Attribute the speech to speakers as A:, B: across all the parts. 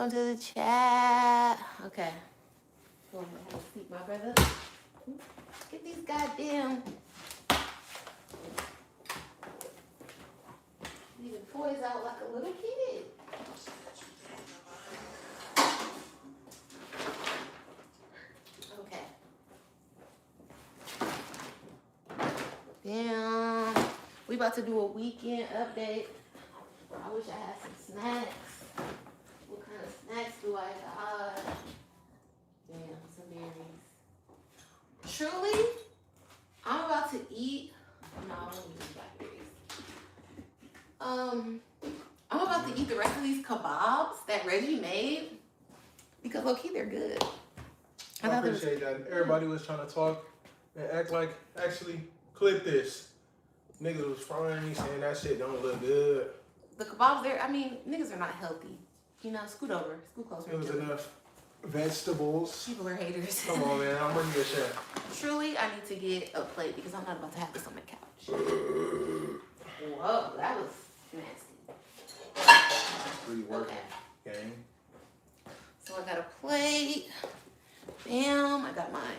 A: Welcome to the chat. Okay. Go ahead and have a seat, my brother. Get these goddamn leaving toys out like a little kid. Okay. Damn. We about to do a weekend update. I wish I had some snacks. What kind of snacks do I got? Damn, some berries. Truly, I'm about to eat. No, I don't eat blackberries. I'm about to eat the rest of these kebabs that Reggie made because low key they're good.
B: I appreciate that. Everybody was trying to talk and act like, actually, clip this. Niggas was frying me saying that shit don't look good.
A: The kebabs there, I mean, niggas are not healthy. You know, scoot over, scoot closer.
B: It was enough vegetables.
A: People are haters.
B: Come on, man. I'm bringing you a chef.
A: Truly, I need to get a plate because I'm not about to have this on my couch. Whoa, that was nasty.
B: Really working.
A: Okay.
B: Gang.
A: So I got a plate. Bam. I got my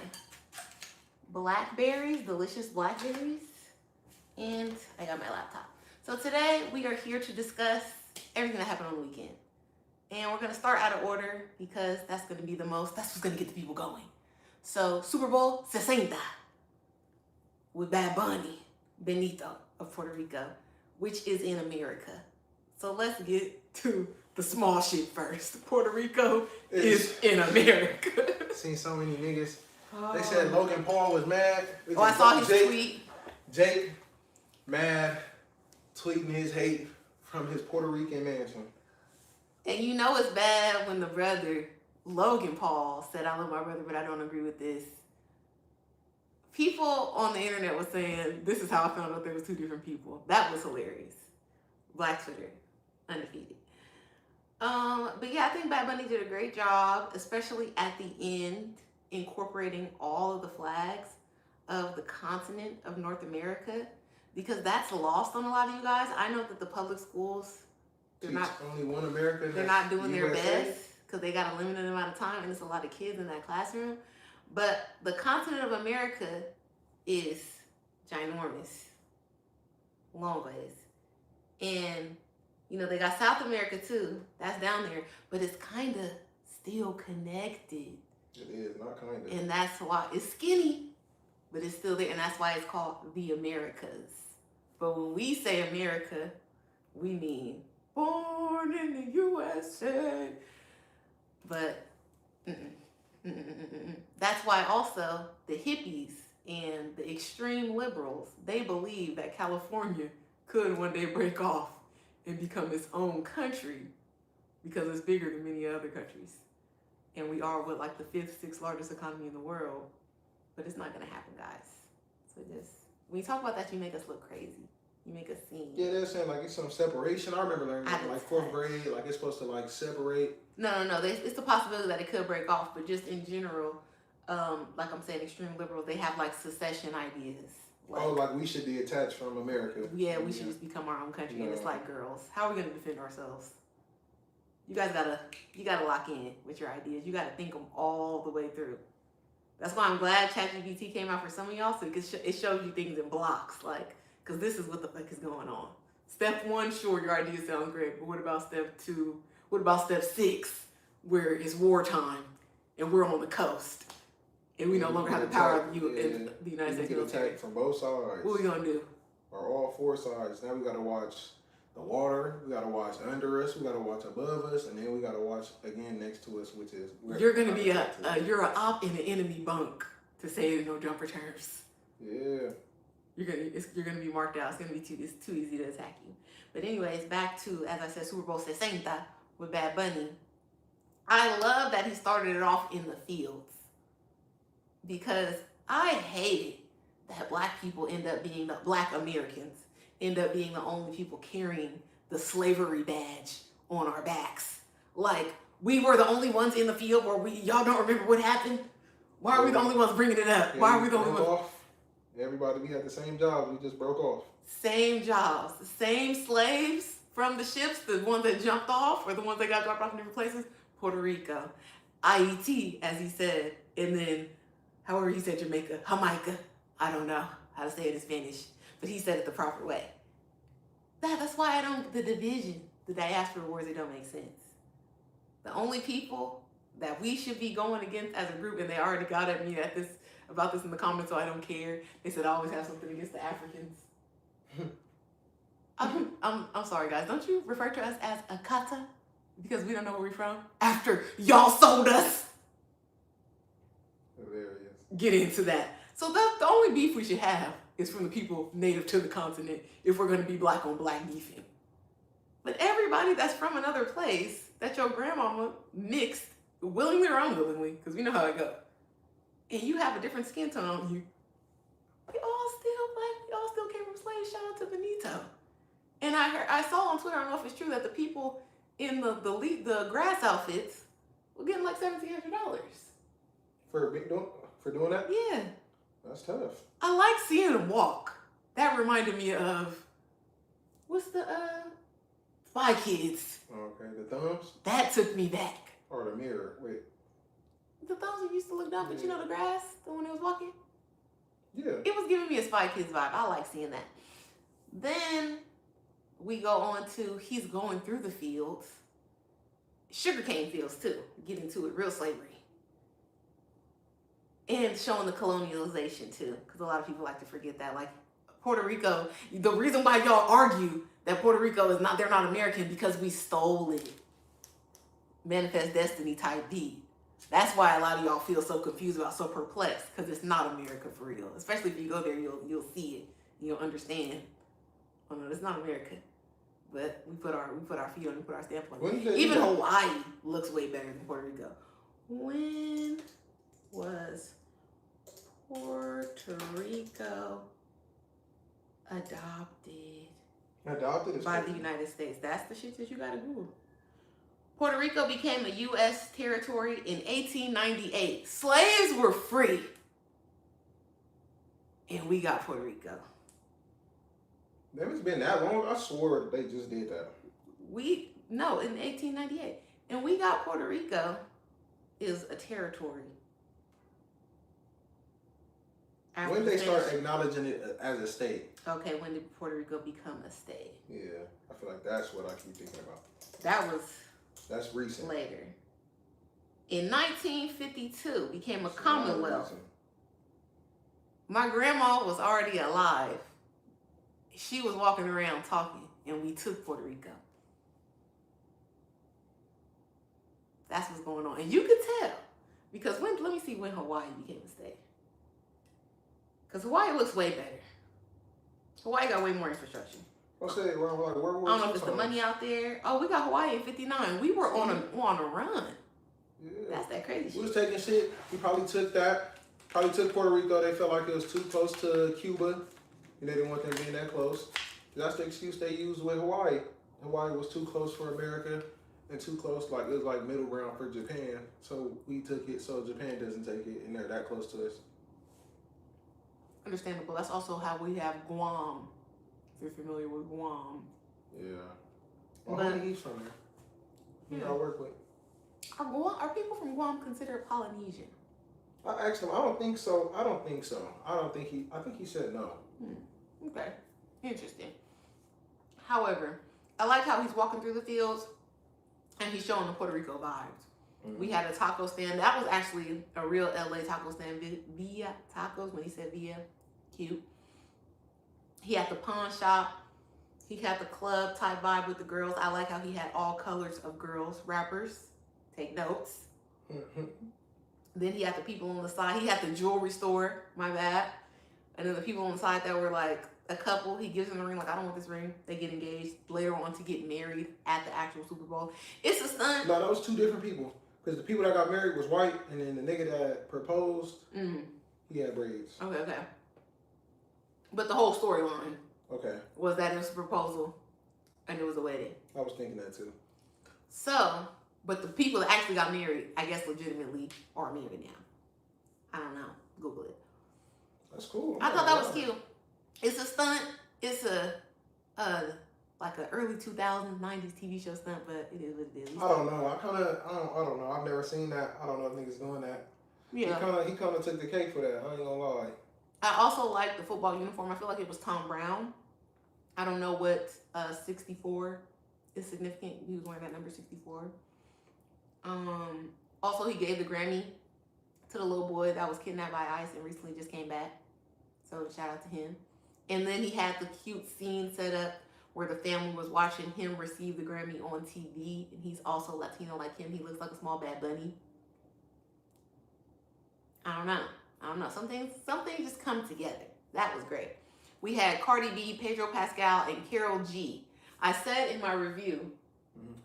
A: blackberries, delicious blackberries. And I got my laptop. So today we are here to discuss everything that happened on the weekend. And we're going to start out of order because that's going to be that's what's going to get the people going. So Super Bowl 60 with Bad Bunny, Benito of Puerto Rico, which is in America. So let's get to the small shit first. Puerto Rico is in America.
B: Seen so many niggas. They said Logan Paul was mad.
A: Oh, I saw his tweet.
B: Jake, mad, tweeting his hate from his Puerto Rican mansion.
A: And you know it's bad when the brother, Logan Paul, said, I love my brother, but I don't agree with this. People on the internet were saying, this is how I found out there was two different people. That was hilarious. Black Twitter, undefeated. But yeah, I think Bad Bunny did a great job, especially at the end, incorporating all of the flags of the continent of North America, because that's lost on a lot of you guys. I know that the public schools, they're not
B: only one America.
A: They're not doing their best because they got a limited amount of time and it's a lot of kids in that classroom. But the continent of America is ginormous, long ways. And you know, they got South America too. That's down there, but it's kind of still connected.
B: It is, not kind of.
A: And that's why it's skinny, but it's still there. And that's why it's called the Americas. But when we say America, we mean born in the USA. But that's why also the hippies and the extreme liberals, they believe that California could one day break off and become its own country because it's bigger than many other countries. And we are what, like the 5th, 6th largest economy in the world. But it's not gonna happen, guys. So just, when you talk about that, you make us look crazy. You make us seem.
B: Yeah, they're saying like it's some separation. I remember learning like 4th grade, like it's supposed to like separate.
A: No. It's the possibility that it could break off, but just in general, like I'm saying, extreme liberals, they have like secession ideas.
B: Like we should be attached from America.
A: Yeah, we should just become our own country. And it's like, girls, how are we gonna defend ourselves? You guys gotta lock in with your ideas. You gotta think them all the way through. That's why I'm glad ChatGPT came out for some of y'all, so it shows you things in blocks, like, because this is what the fuck is going on. Step 1, sure, your idea sounds great, but what about step 2? What about step 6, where it's wartime and we're on the coast and we no longer have the power of you in the United States military?
B: Attacked from both sides.
A: What are we gonna do?
B: Or all 4 sides. Now we gotta watch the water, we gotta watch under us, we gotta watch above us, and then we gotta watch again next to us, which is
A: you're gonna be you're an op in an enemy bunk, to say it in no jumper terms.
B: Yeah.
A: You're gonna be marked out. It's too easy to attack you. But anyways, back to, as I said, Super Bowl 60 with Bad Bunny. I love that he started it off in the fields because I hated that black Americans end up being the only people carrying the slavery badge on our backs. Like, we were the only ones in the field where y'all don't remember what happened? Why are we the only ones bringing it up? Why are we the only ones?
B: Everybody, we had the same jobs, we just broke off.
A: Same jobs, the same slaves from the ships, the ones that jumped off or the ones that got dropped off in different places, Puerto Rico, IET, as he said, and then however he said Jamaica, Jamaica. I don't know how to say it in Spanish, but he said it the proper way. That's why the division, the diaspora wars, it don't make sense. The only people that we should be going against as a group, and they already got at me about this in the comments, so I don't care. They said I always have something against the Africans. I'm sorry, guys. Don't you refer to us as Akata because we don't know where we're from after y'all sold us?
B: Hilarious.
A: Get into that. So that's the only beef we should have is from the people native to the continent if we're going to be black on black beefing. But everybody that's from another place that your grandmama mixed willingly or unwillingly, because we know how it goes, and you have a different skin tone, we all still black. We all still came from slaves. Shout out to Benito. And I saw on Twitter, I don't know if it's true, that the people in the grass outfits were getting like $1,700
B: for doing that.
A: Yeah,
B: That's tough.
A: I like seeing them walk. That reminded me of what's the Spy Kids.
B: Okay, the thumbs
A: That took me back.
B: or the mirror. Wait.
A: The thumbs you used to look down, but you know the grass, the one that was walking.
B: Yeah.
A: It was giving me a Spy Kids vibe. I like seeing that. Then we go on to he's going through the fields, sugarcane fields too, getting to it, real slavery. And showing the colonialization too, because a lot of people like to forget that. Like Puerto Rico, the reason why y'all argue that Puerto Rico they're not American because we stole it. Manifest Destiny type D. That's why a lot of y'all feel so confused about, so perplexed, because it's not America for real. Especially if you go there, you'll see it, you'll understand. Oh no, it's not America, but we put our feet on, we put our stamp on it. Even Hawaii looks way better than Puerto Rico. When was Puerto Rico adopted by the United States? That's the shit that you gotta Google. Puerto Rico became a U.S. territory in 1898. Slaves were free. And we got Puerto Rico.
B: It's been that long? I swore they just did that.
A: No, in 1898. And we got Puerto Rico is a territory.
B: When did they start acknowledging it as a state?
A: Okay, when did Puerto Rico become a state?
B: Yeah, I feel like that's what I keep thinking about. That's recent.
A: Later. In 1952, became a Commonwealth. My grandma was already alive. She was walking around talking, and we took Puerto Rico. That's what's going on. And you could tell. Because let me see when Hawaii became a state. Because Hawaii looks way better. Hawaii got way more infrastructure.
B: I don't
A: know if it's the money out there. Oh, we got Hawaii in 59. We were on a run.
B: Yeah.
A: That's that crazy shit.
B: We was taking shit. We probably took that. Probably took Puerto Rico. They felt like it was too close to Cuba. And they didn't want them being that close. That's the excuse they used with Hawaii. Hawaii was too close for America and too close, like it was like middle ground for Japan. So we took it so Japan doesn't take it and they're that close to us.
A: Understandable. That's also how we have Guam. If you're familiar with Guam.
B: Yeah. Well, he's from there. Who I work with.
A: Are people from Guam considered Polynesian?
B: I asked him. I don't think so. I think he said no.
A: Okay. Interesting. However, I like how he's walking through the fields and he's showing the Puerto Rico vibes. Mm-hmm. We had a taco stand. That was actually a real LA taco stand. Via Tacos, when he said Via. Cute. He had the pawn shop. He had the club type vibe with the girls. I like how he had all colors of girls, rappers. Take notes. Mm-hmm. Then he had the people on the side. He had the jewelry store, my bad. And then the people on the side that were like a couple, he gives them the ring, like, I don't want this ring. They get engaged later on to get married at the actual Super Bowl. It's a stunt.
B: No, that was two different people. Because the people that got married was white, and then the nigga that proposed, he had braids.
A: Okay. But the whole storyline was that it was a proposal and it was a wedding.
B: I was thinking that too.
A: So, but the people that actually got married, I guess legitimately are married now. I don't know. Google it.
B: That's cool.
A: I thought that was cute. It's a stunt. It's a like an early 2000s, 90s TV show stunt, but it is what it is.
B: I don't know. I don't know. I've never seen that. I don't know if niggas doing that.
A: Yeah.
B: He kind of took the cake for that. I ain't gonna lie.
A: I also like the football uniform. I feel like it was Tom Brown. I don't know what 64 is significant. He was wearing that number 64. Also, he gave the Grammy to the little boy that was kidnapped by ICE and recently just came back. So shout out to him. And then he had the cute scene set up where the family was watching him receive the Grammy on TV. And he's also Latino like him. He looks like a small bad bunny. I don't know. Some things just come together. That was great. We had Cardi B, Pedro Pascal, and Karol G. I said in my review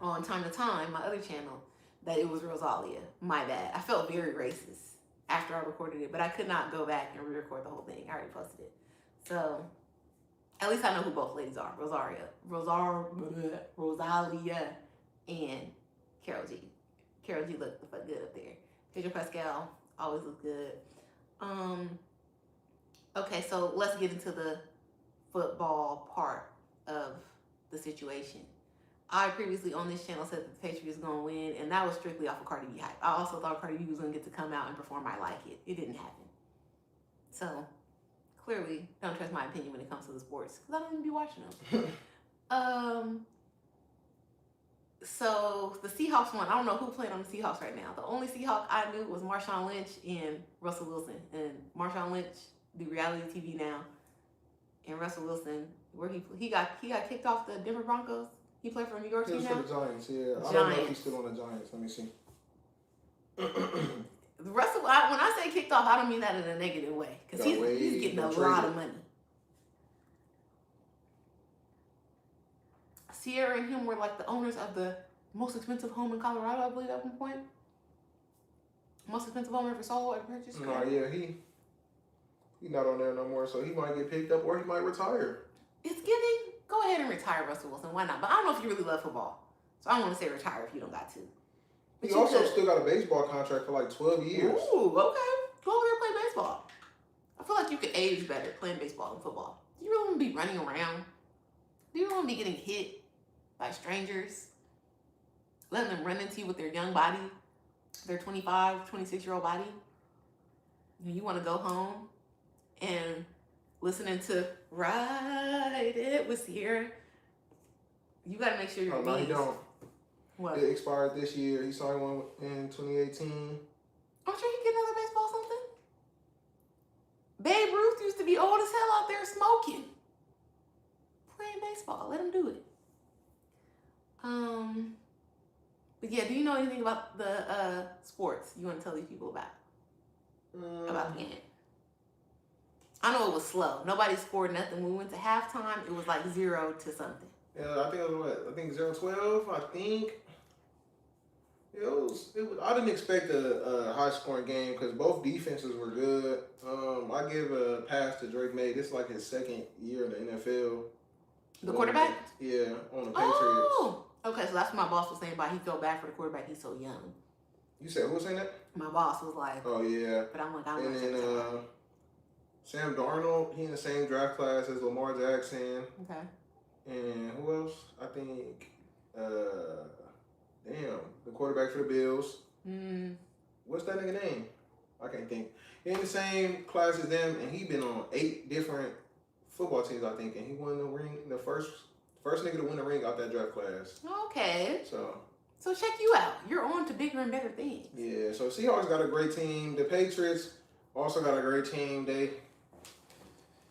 A: on Time to Time, my other channel, that it was Rosalia. My bad. I felt very racist after I recorded it, but I could not go back and re-record the whole thing. I already posted it. So, at least I know who both ladies are. Rosalia and Karol G. Karol G looked the fuck good up there. Pedro Pascal always looked good. Okay, so let's get into the football part of the situation. I previously on this channel said that the Patriots going to win, and that was strictly off of Cardi B hype. I also thought Cardi B was going to get to come out and perform I Like It. It didn't happen. So, clearly, don't trust my opinion when it comes to the sports, because I don't even be watching them. So, the Seahawks won. I don't know who played on the Seahawks right now. The only Seahawk I knew was Marshawn Lynch and Russell Wilson. And Marshawn Lynch do reality TV now. And Russell Wilson, where he got kicked off the Denver Broncos. He played for a New York team now?
B: He was for the Giants, yeah. I don't know if he's still on the Giants. Let me see.
A: Russell, when I say kicked off, I don't mean that in a negative way. Because he's getting a lot of money. Sierra and him were like the owners of the most expensive home in Colorado, I believe, at one point. Most expensive home ever sold, ever purchased.
B: No, yeah, he not on there no more, so he might get picked up or he might retire.
A: It's giving. Go ahead and retire, Russell Wilson. Why not? But I don't know if you really love football. So I don't want to say retire if you don't got to. But
B: he also still got a baseball contract for like 12 years.
A: Ooh, okay. Go over there and play baseball. I feel like you could age better playing baseball than football. Do you really want to be running around? Do you really want to be getting hit by strangers? Letting them run into you with their young body, their 25, 26-year-old body? And you want to go home and listening to Ride It with Sierra? You got to make sure your
B: no, he don't.
A: What?
B: It expired this year. He signed one in 2018.
A: I'm sure he get another baseball something. Babe Ruth used to be old as hell out there smoking. Playing baseball. Let him do it. But yeah, do you know anything about the sports you want to tell these people about? About the game? I know it was slow. Nobody scored nothing. When we went to halftime, it was like 0 to something.
B: Yeah, I think it was what? I think 0-12. I think it was. I didn't expect a high scoring game because both defenses were good. I give a pass to Drake May. This is like his second year in the NFL.
A: The quarterback?
B: Yeah, on the Patriots.
A: Oh, okay. So that's what my boss was saying about he felt bad for the quarterback. He's so young.
B: You said who was saying that?
A: My boss was like,
B: oh yeah.
A: But I'm like, I don't know.
B: And then Sam Darnold, he in the same draft class as Lamar Jackson.
A: Okay. And
B: who else? I think, the quarterback for the Bills. What's that nigga name? I can't think. He in the same class as them, and he been on 8 different football teams, I think, and he won the ring, the first nigga to win the ring out that draft class.
A: Okay.
B: So
A: check you out. You're on to bigger and better things.
B: Yeah, so Seahawks got a great team. The Patriots also got a great team.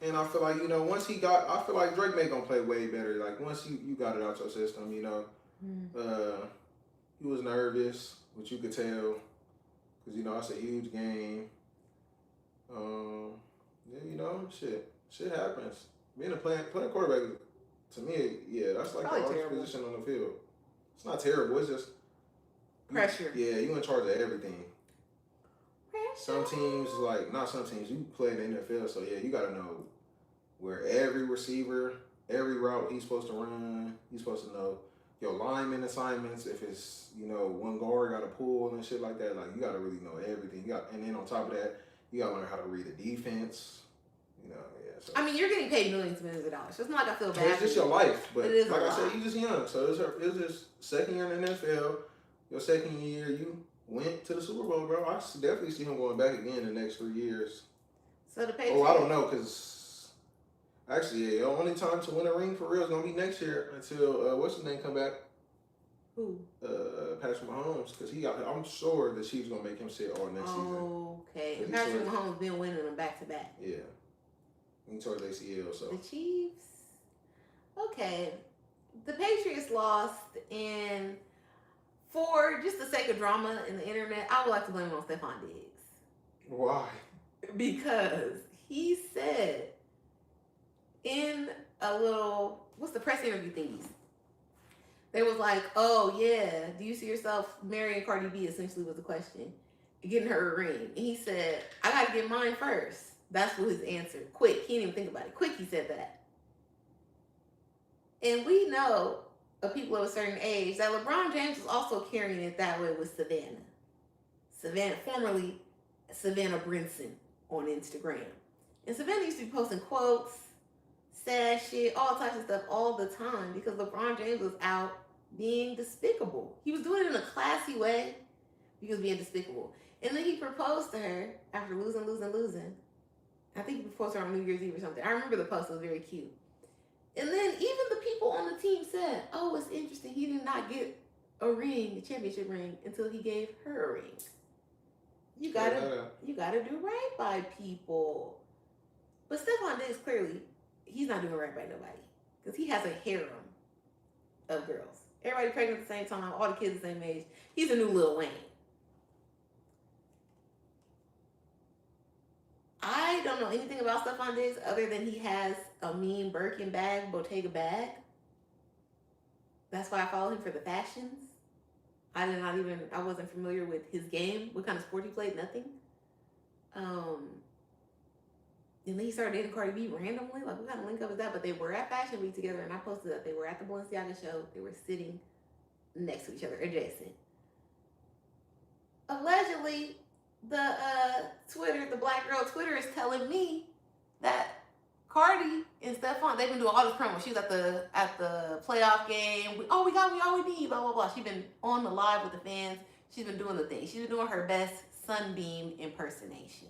B: And I feel like, I feel like Drake May gonna play way better. Like, once you got it out your system, he was nervous, which you could tell, because, it's a huge game. Shit happens. Being a playing quarterback, to me, yeah, that's like the hardest position on the field. It's not terrible, it's just
A: pressure.
B: You in charge of everything. Some teams, not some teams, you play in the NFL, so yeah, you gotta know where every receiver, every route he's supposed to run, you're supposed to know your lineman assignments, if it's, one guard got to pull and shit like that, you gotta really know everything. And then on top of that, you gotta learn how to read the defense. You know, yeah. So.
A: I mean, you're getting paid millions and millions of dollars. So it's not like I feel bad.
B: It's just your life, but
A: it is
B: like I said, you just young. So it's his second year in the NFL. Your second year, you went to the Super Bowl, bro. I definitely see him going back again in the next 3 years.
A: So the Patriots.
B: Oh, I don't know, because actually, the only time to win a ring for real is gonna be next year until what's his name come back.
A: Who?
B: Patrick Mahomes, because I'm sure the Chiefs gonna make him sit all next season.
A: Okay, and Patrick Mahomes been winning them back to back.
B: Yeah, he tore his ACL. So
A: the Chiefs. Okay, the Patriots lost, and for just the sake of drama in the internet, I would like to blame it on Stephon Diggs.
B: Why?
A: Because he said in a little, what's the press interview thingies? They was like, oh yeah, do you see yourself marrying Cardi B? Essentially was the question. Getting her a ring. And he said, I gotta get mine first. That's what his answer. Quick. He didn't even think about it. Quick, he said that. And we know of people of a certain age that LeBron James was also carrying it that way with Savannah, formerly Savannah Brinson on Instagram. And Savannah used to be posting quotes, sad shit, all types of stuff all the time because LeBron James was out being despicable. He was doing it in a classy way. He was being despicable. And then he proposed to her after losing. I think he proposed to her on New Year's Eve or something. I remember the post. It was very cute. And then even the people on the team said, oh, it's interesting. He did not get a ring, a championship ring, until he gave her a ring. You gotta do right by people. But Stephon Diggs, clearly, he's not doing right by nobody. Because he has a harem of girls. Everybody pregnant at the same time, all the kids the same age. He's a new Lil Wayne. I don't know anything about Stephon Diggs other than he has a mean Birkin bag, Bottega bag. That's why I follow him for the fashions. I wasn't familiar with his game, what kind of sport he played, nothing. And then he started dating Cardi B randomly. Like, what kind of link up is that? But they were at Fashion Week together, and I posted that they were at the Balenciaga show. They were sitting next to each other, adjacent. Allegedly, the Black Girl Twitter is telling me that Cardi and Stephon, they've been doing all this promo. She was at the playoff game. We all we need, blah, blah, blah. She's been on the live with the fans. She's been doing the thing. She's been doing her best Sunbeam impersonation.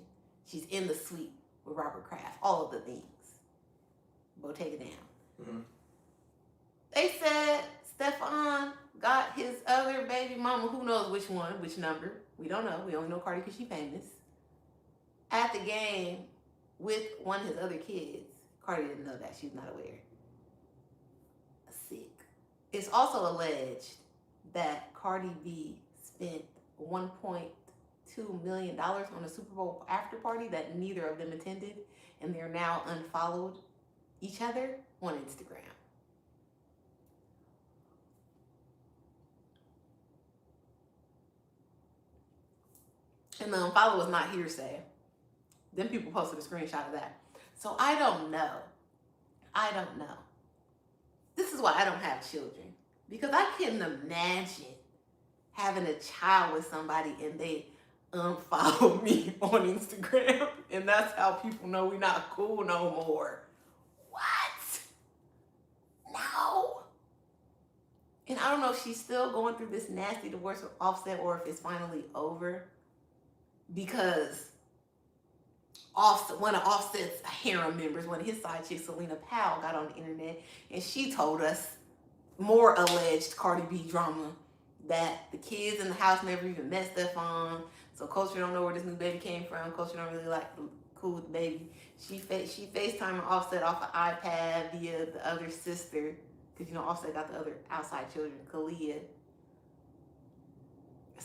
A: She's in the suite with Robert Kraft. All of the things. Bottega down. Mm-hmm. They said Stephon got his other baby mama, who knows which one, which number. We don't know. We only know Cardi because she's famous. At the game with one of his other kids. Cardi didn't know that. She was not aware. Sick. It's also alleged that Cardi B spent $1.2 million on a Super Bowl after party that neither of them attended, and they're now unfollowed each other on Instagram. And the unfollow was not hearsay. Then people posted a screenshot of that. So I don't know. This is why I don't have children. Because I couldn't imagine having a child with somebody and they unfollow me on Instagram. And that's how people know we're not cool no more. What? No. And I don't know if she's still going through this nasty divorce with Offset or if it's finally over. Because one of Offset's harem members, one of his side chicks, Selena Powell, got on the internet and she told us more alleged Cardi B drama that the kids in the house never even met Stephon. So Culture don't know where this new baby came from. Culture don't really cool with the baby. She FaceTiming Offset off an iPad via the other sister, because Offset got the other outside children, Kalia.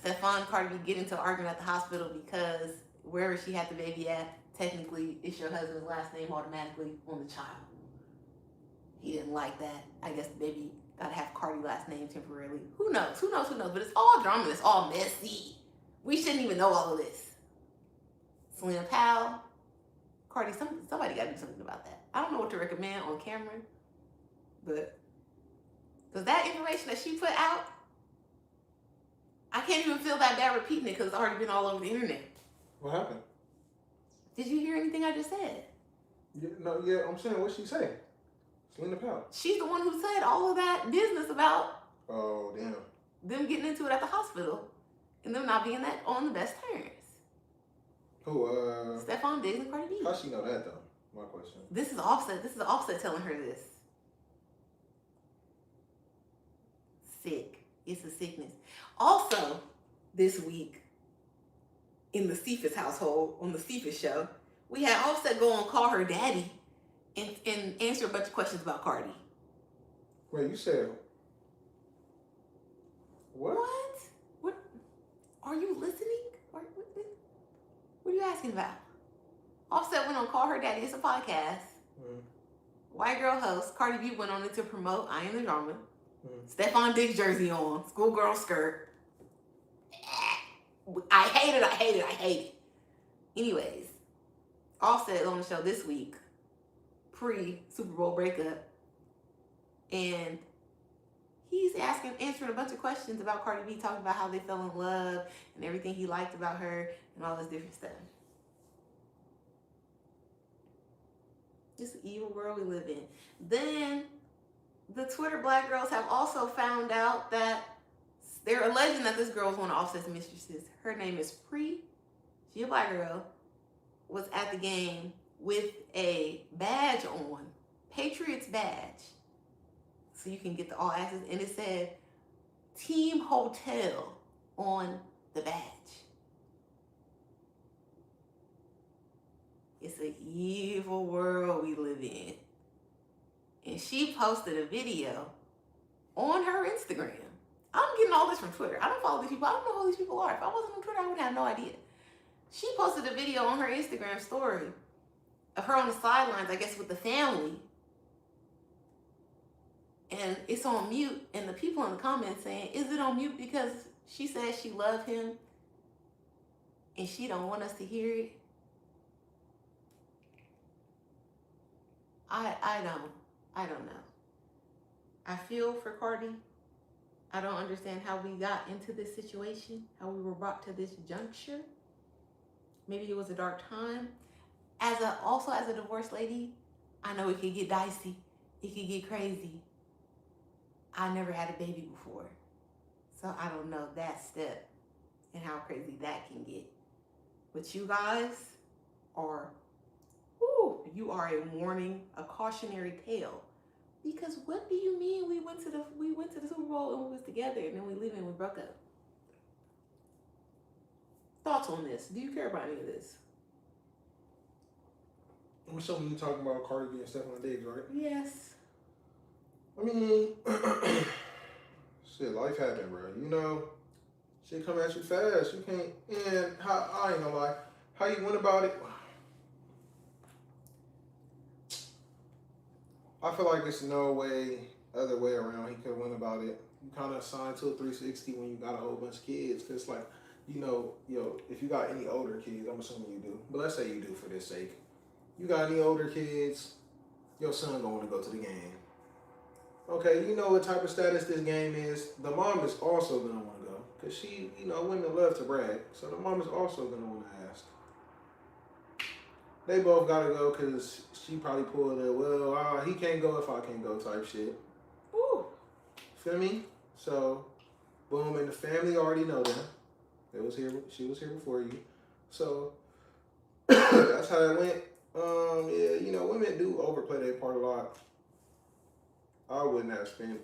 A: Stephon and Cardi B get into an argument at the hospital because wherever she had the baby at, technically it's your husband's last name automatically on the child. He didn't like that. I guess the baby gotta have Cardi last name temporarily. Who knows? But it's all drama. It's all messy. We shouldn't even know all of this. Selena Powell, Cardi, somebody gotta do something about that. I don't know what to recommend on camera, but because that information that she put out, I can't even feel that bad repeating it because it's already been all over the internet.
B: What happened?
A: Did you hear anything I just said?
B: Yeah, I'm saying, what she say? Selena Powell.
A: She's the one who said all of that business about
B: Oh, damn.
A: them getting into it at the hospital and them not being that on the best terms.
B: Who,
A: Stephon Diggs and Cardi B.
B: How she know that, though? My question.
A: This is Offset. This is Offset telling her this. Sick. It's a sickness. Also, this week, in the Cephas household, on the Cephas show, we had Offset go and call her daddy and answer a bunch of questions about Cardi.
B: Wait, you said what?
A: What? Are you listening? What are you asking about? Offset went on Call Her Daddy. It's a podcast. White girl host. Cardi B went on it to promote I Am the Drama. Stephon Diggs jersey on. Schoolgirl skirt. I hate it. Anyways, Offset on the show this week, pre-Super Bowl breakup, and he's answering a bunch of questions about Cardi B, talking about how they fell in love and everything he liked about her and all this different stuff. It's an evil world we live in. Then the Twitter black girls have also found out that they're alleging that this girl was one of Offset's mistresses. Her name is She a black girl, was at the game with a badge on, Patriots badge. So you can get the all access, and it said Team Hotel on the badge. It's an evil world we live in. And she posted a video on her Instagram. I'm getting all this from Twitter. I don't follow these people. I don't know who these people are. If I wasn't on Twitter, I would have no idea. She posted a video on her Instagram story of her on the sidelines, I guess, with the family. And it's on mute. And the people in the comments saying, is it on mute because she says she loved him and she don't want us to hear it? I don't know. I feel for Cardi. I don't understand how we got into this situation, how we were brought to this juncture. Maybe it was a dark time. Also as a divorced lady, I know it could get dicey. It could get crazy. I never had a baby before. So I don't know that step and how crazy that can get. But you guys are, you are a warning, a cautionary tale. Because what do you mean we went to the Super Bowl and we was together and then we leave and we broke up? Thoughts on this? Do you care about any of this?
B: I'm assuming you're talking about Cardi B and Stephon Diggs, right?
A: Yes.
B: I mean, shit, life happened, bro. You know, shit come at you fast. You can't, and I ain't gonna lie, how you went about it, I feel like it's no other way around he could have went about it. You kind of signed to a 360 when you got a whole bunch of kids. Because, like, you know, if you got any older kids, I'm assuming you do. But let's say you do for this sake. You got any older kids, your son going to want to go to the game. Okay, you know what type of status this game is. The mom is also going to want to go. Because she, women love to brag. So the mom is also going to want to ask. They both got to go because she probably pulled it, he can't go if I can't go type shit.
A: Ooh.
B: Feel me? So, boom, and the family already know them. She was here before you. So, that's how it went. Women do overplay their part a lot. I wouldn't have spent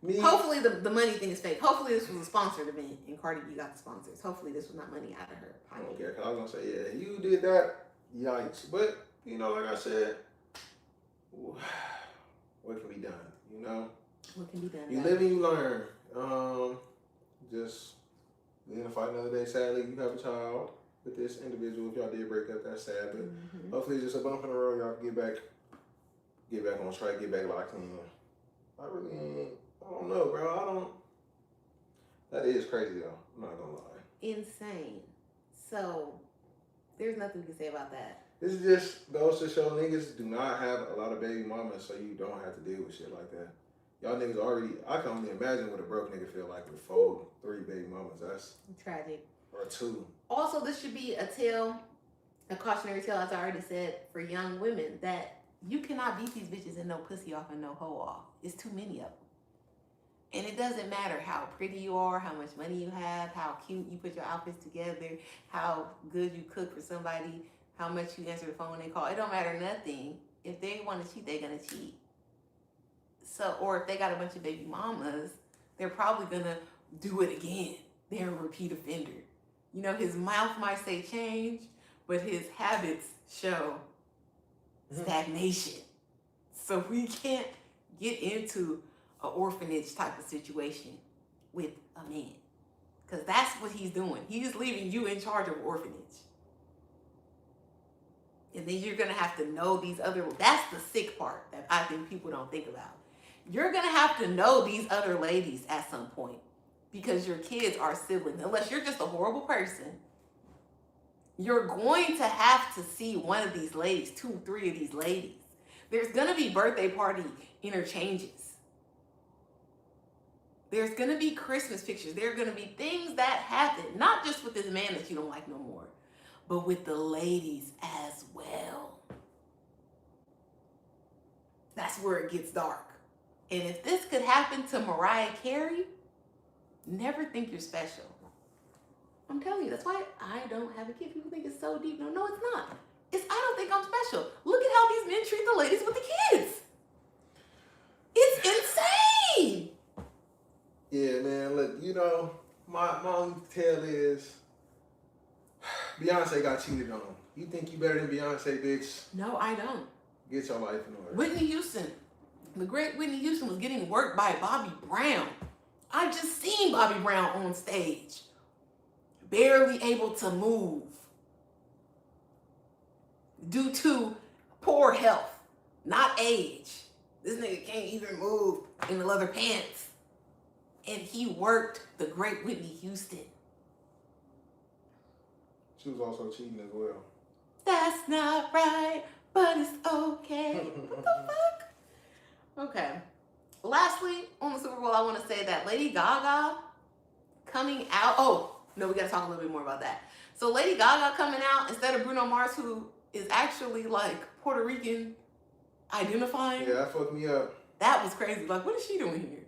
B: me.
A: Hopefully the money thing is fake. Hopefully this was a sponsored event and Cardi B got the sponsors. Hopefully this was not money out of her pocket.
B: Okay, because I was going to say, yeah, you did that. Yikes. But, like I said, what can be done,
A: What can be done?
B: You live and you learn. Just then fight another day. Sadly, you have a child with this individual. If y'all did break up, that's sad. But hopefully it's just a bump in the road. Y'all get back on track, get back locked in. I don't know, bro. That is crazy, though. I'm not going to lie.
A: Insane. So, there's nothing we can say about that.
B: This just goes to show niggas do not have a lot of baby mamas, so you don't have to deal with shit like that. Y'all niggas already, I can only imagine what a broke nigga feel like with 3 baby mamas. That's
A: tragic.
B: Or 2.
A: Also, this should be a tale a cautionary tale, as I already said, for young women, that you cannot beat these bitches and no pussy off and no hoe off. It's too many of them. And it doesn't matter how pretty you are, how much money you have, how cute you put your outfits together, how good you cook for somebody, how much you answer the phone when they call. It don't matter nothing. If they want to cheat, they're going to cheat. So, or if they got a bunch of baby mamas, they're probably going to do it again. They're a repeat offender. You know, his mouth might say change, but his habits show stagnation. So we can't get into an orphanage type of situation with a man, because that's what he's doing. He's leaving you in charge of orphanage. And then you're going to have to know these other, that's the sick part that I think people don't think about. You're going to have to know these other ladies at some point, because your kids are siblings. Unless you're just a horrible person, you're going to have to see one of these ladies, 2, 3 of these ladies. There's going to be birthday party interchanges. There's going to be Christmas pictures. There are going to be things that happen, not just with this man that you don't like no more, but with the ladies as well. That's where it gets dark. And if this could happen to Mariah Carey, never think you're special. I'm telling you, that's why I don't have a kid. People think it's so deep. No, it's not. I don't think I'm special. Look at how these men treat the ladies with the kids. It's insane.
B: Yeah, man. Look, you know, my only tale is Beyonce got cheated on. You think you better than Beyonce, bitch?
A: No, I don't.
B: Get your life in order.
A: Whitney Houston, the great Whitney Houston, was getting worked by Bobby Brown. I just seen Bobby Brown on stage, barely able to move due to poor health, not age. This nigga can't even move in the leather pants. And he worked the great Whitney Houston.
B: She was also cheating as well.
A: That's not right, but it's okay. What the fuck? Okay. Lastly, on the Super Bowl, I want to say that Lady Gaga coming out. Oh, no, we got to talk a little bit more about that. So Lady Gaga coming out instead of Bruno Mars, who is actually like Puerto Rican identifying.
B: Yeah, that fucked me up.
A: That was crazy. Like, what is she doing here?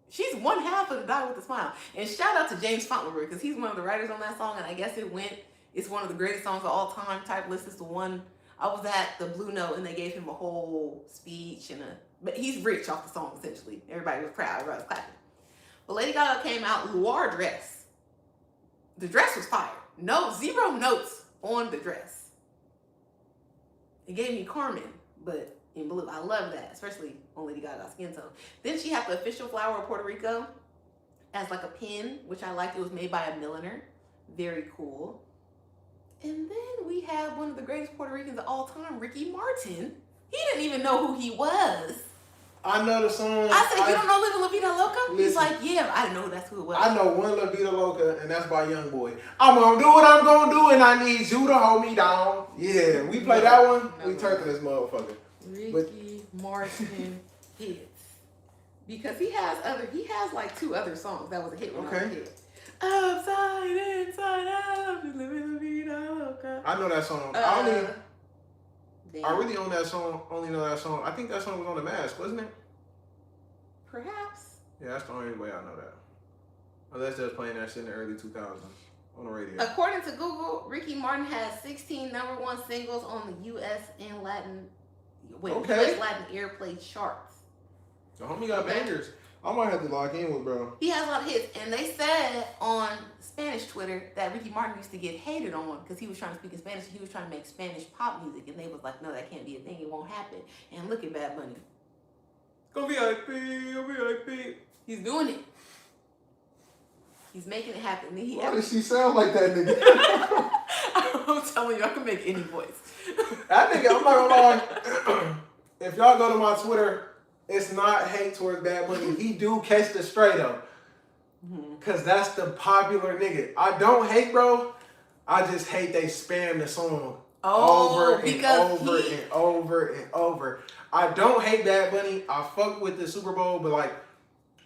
A: She's one half of the Die With a Smile. And shout out to James Fauntleroy, because he's one of the writers on that song, and I guess it's one of the greatest songs of all time type list. It's the one, I was at the Blue Note and they gave him a whole speech but he's rich off the song essentially. Everybody was proud, everybody was clapping. But Lady Gaga came out, Loire dress. The dress was fire. No, 0 notes on the dress. It gave me Carmen, but in blue. I love that, especially on Lady Gaga's skin tone. Then she had the official flower of Puerto Rico as like a pin, which I liked. It was made by a milliner. Very cool. And then we have one of the greatest Puerto Ricans of all time, Ricky Martin. He didn't even know who he was.
B: I know the song.
A: I said, you don't know Living La Vida Loca?
B: Listen,
A: he's like, yeah, I didn't know that's who it was.
B: I know one La Vida Loca, and that's by Young Boy. I'm gonna do what I'm gonna do, and I need you to hold me down. Yeah, we play that one. We turn to this motherfucker.
A: Ricky Martin hits. Because he has like 2 other songs that was a hit when I was a kid. Upside, inside out, living La Vida Loca.
B: I know that song. I really only know that song. I think that song was on The Mask, wasn't it?
A: Perhaps.
B: Yeah, that's the only way I know that. Unless they was playing that shit in the early 2000s on the radio.
A: According to Google, Ricky Martin has 16 #1 singles on the U.S. and Latin airplay charts.
B: The homie got bangers. I might have to lock in with bro.
A: He has a lot of hits, and they said on Spanish Twitter that Ricky Martin used to get hated on because he was trying to speak in Spanish. He was trying to make Spanish pop music, and they was like, no, that can't be a thing. It won't happen. And look at Bad Bunny. Go VIP. He's doing it. He's making it happen.
B: Why does she sound like that nigga?
A: I'm telling you, I can make any voice.
B: That nigga, I'm not gonna lie. If y'all go to my Twitter, it's not hate towards Bad Bunny. He do catch the stray though. Cause that's the popular nigga. I don't hate, bro. I just hate they spam the song over and over. I don't hate Bad Bunny. I fuck with the Super Bowl, but like,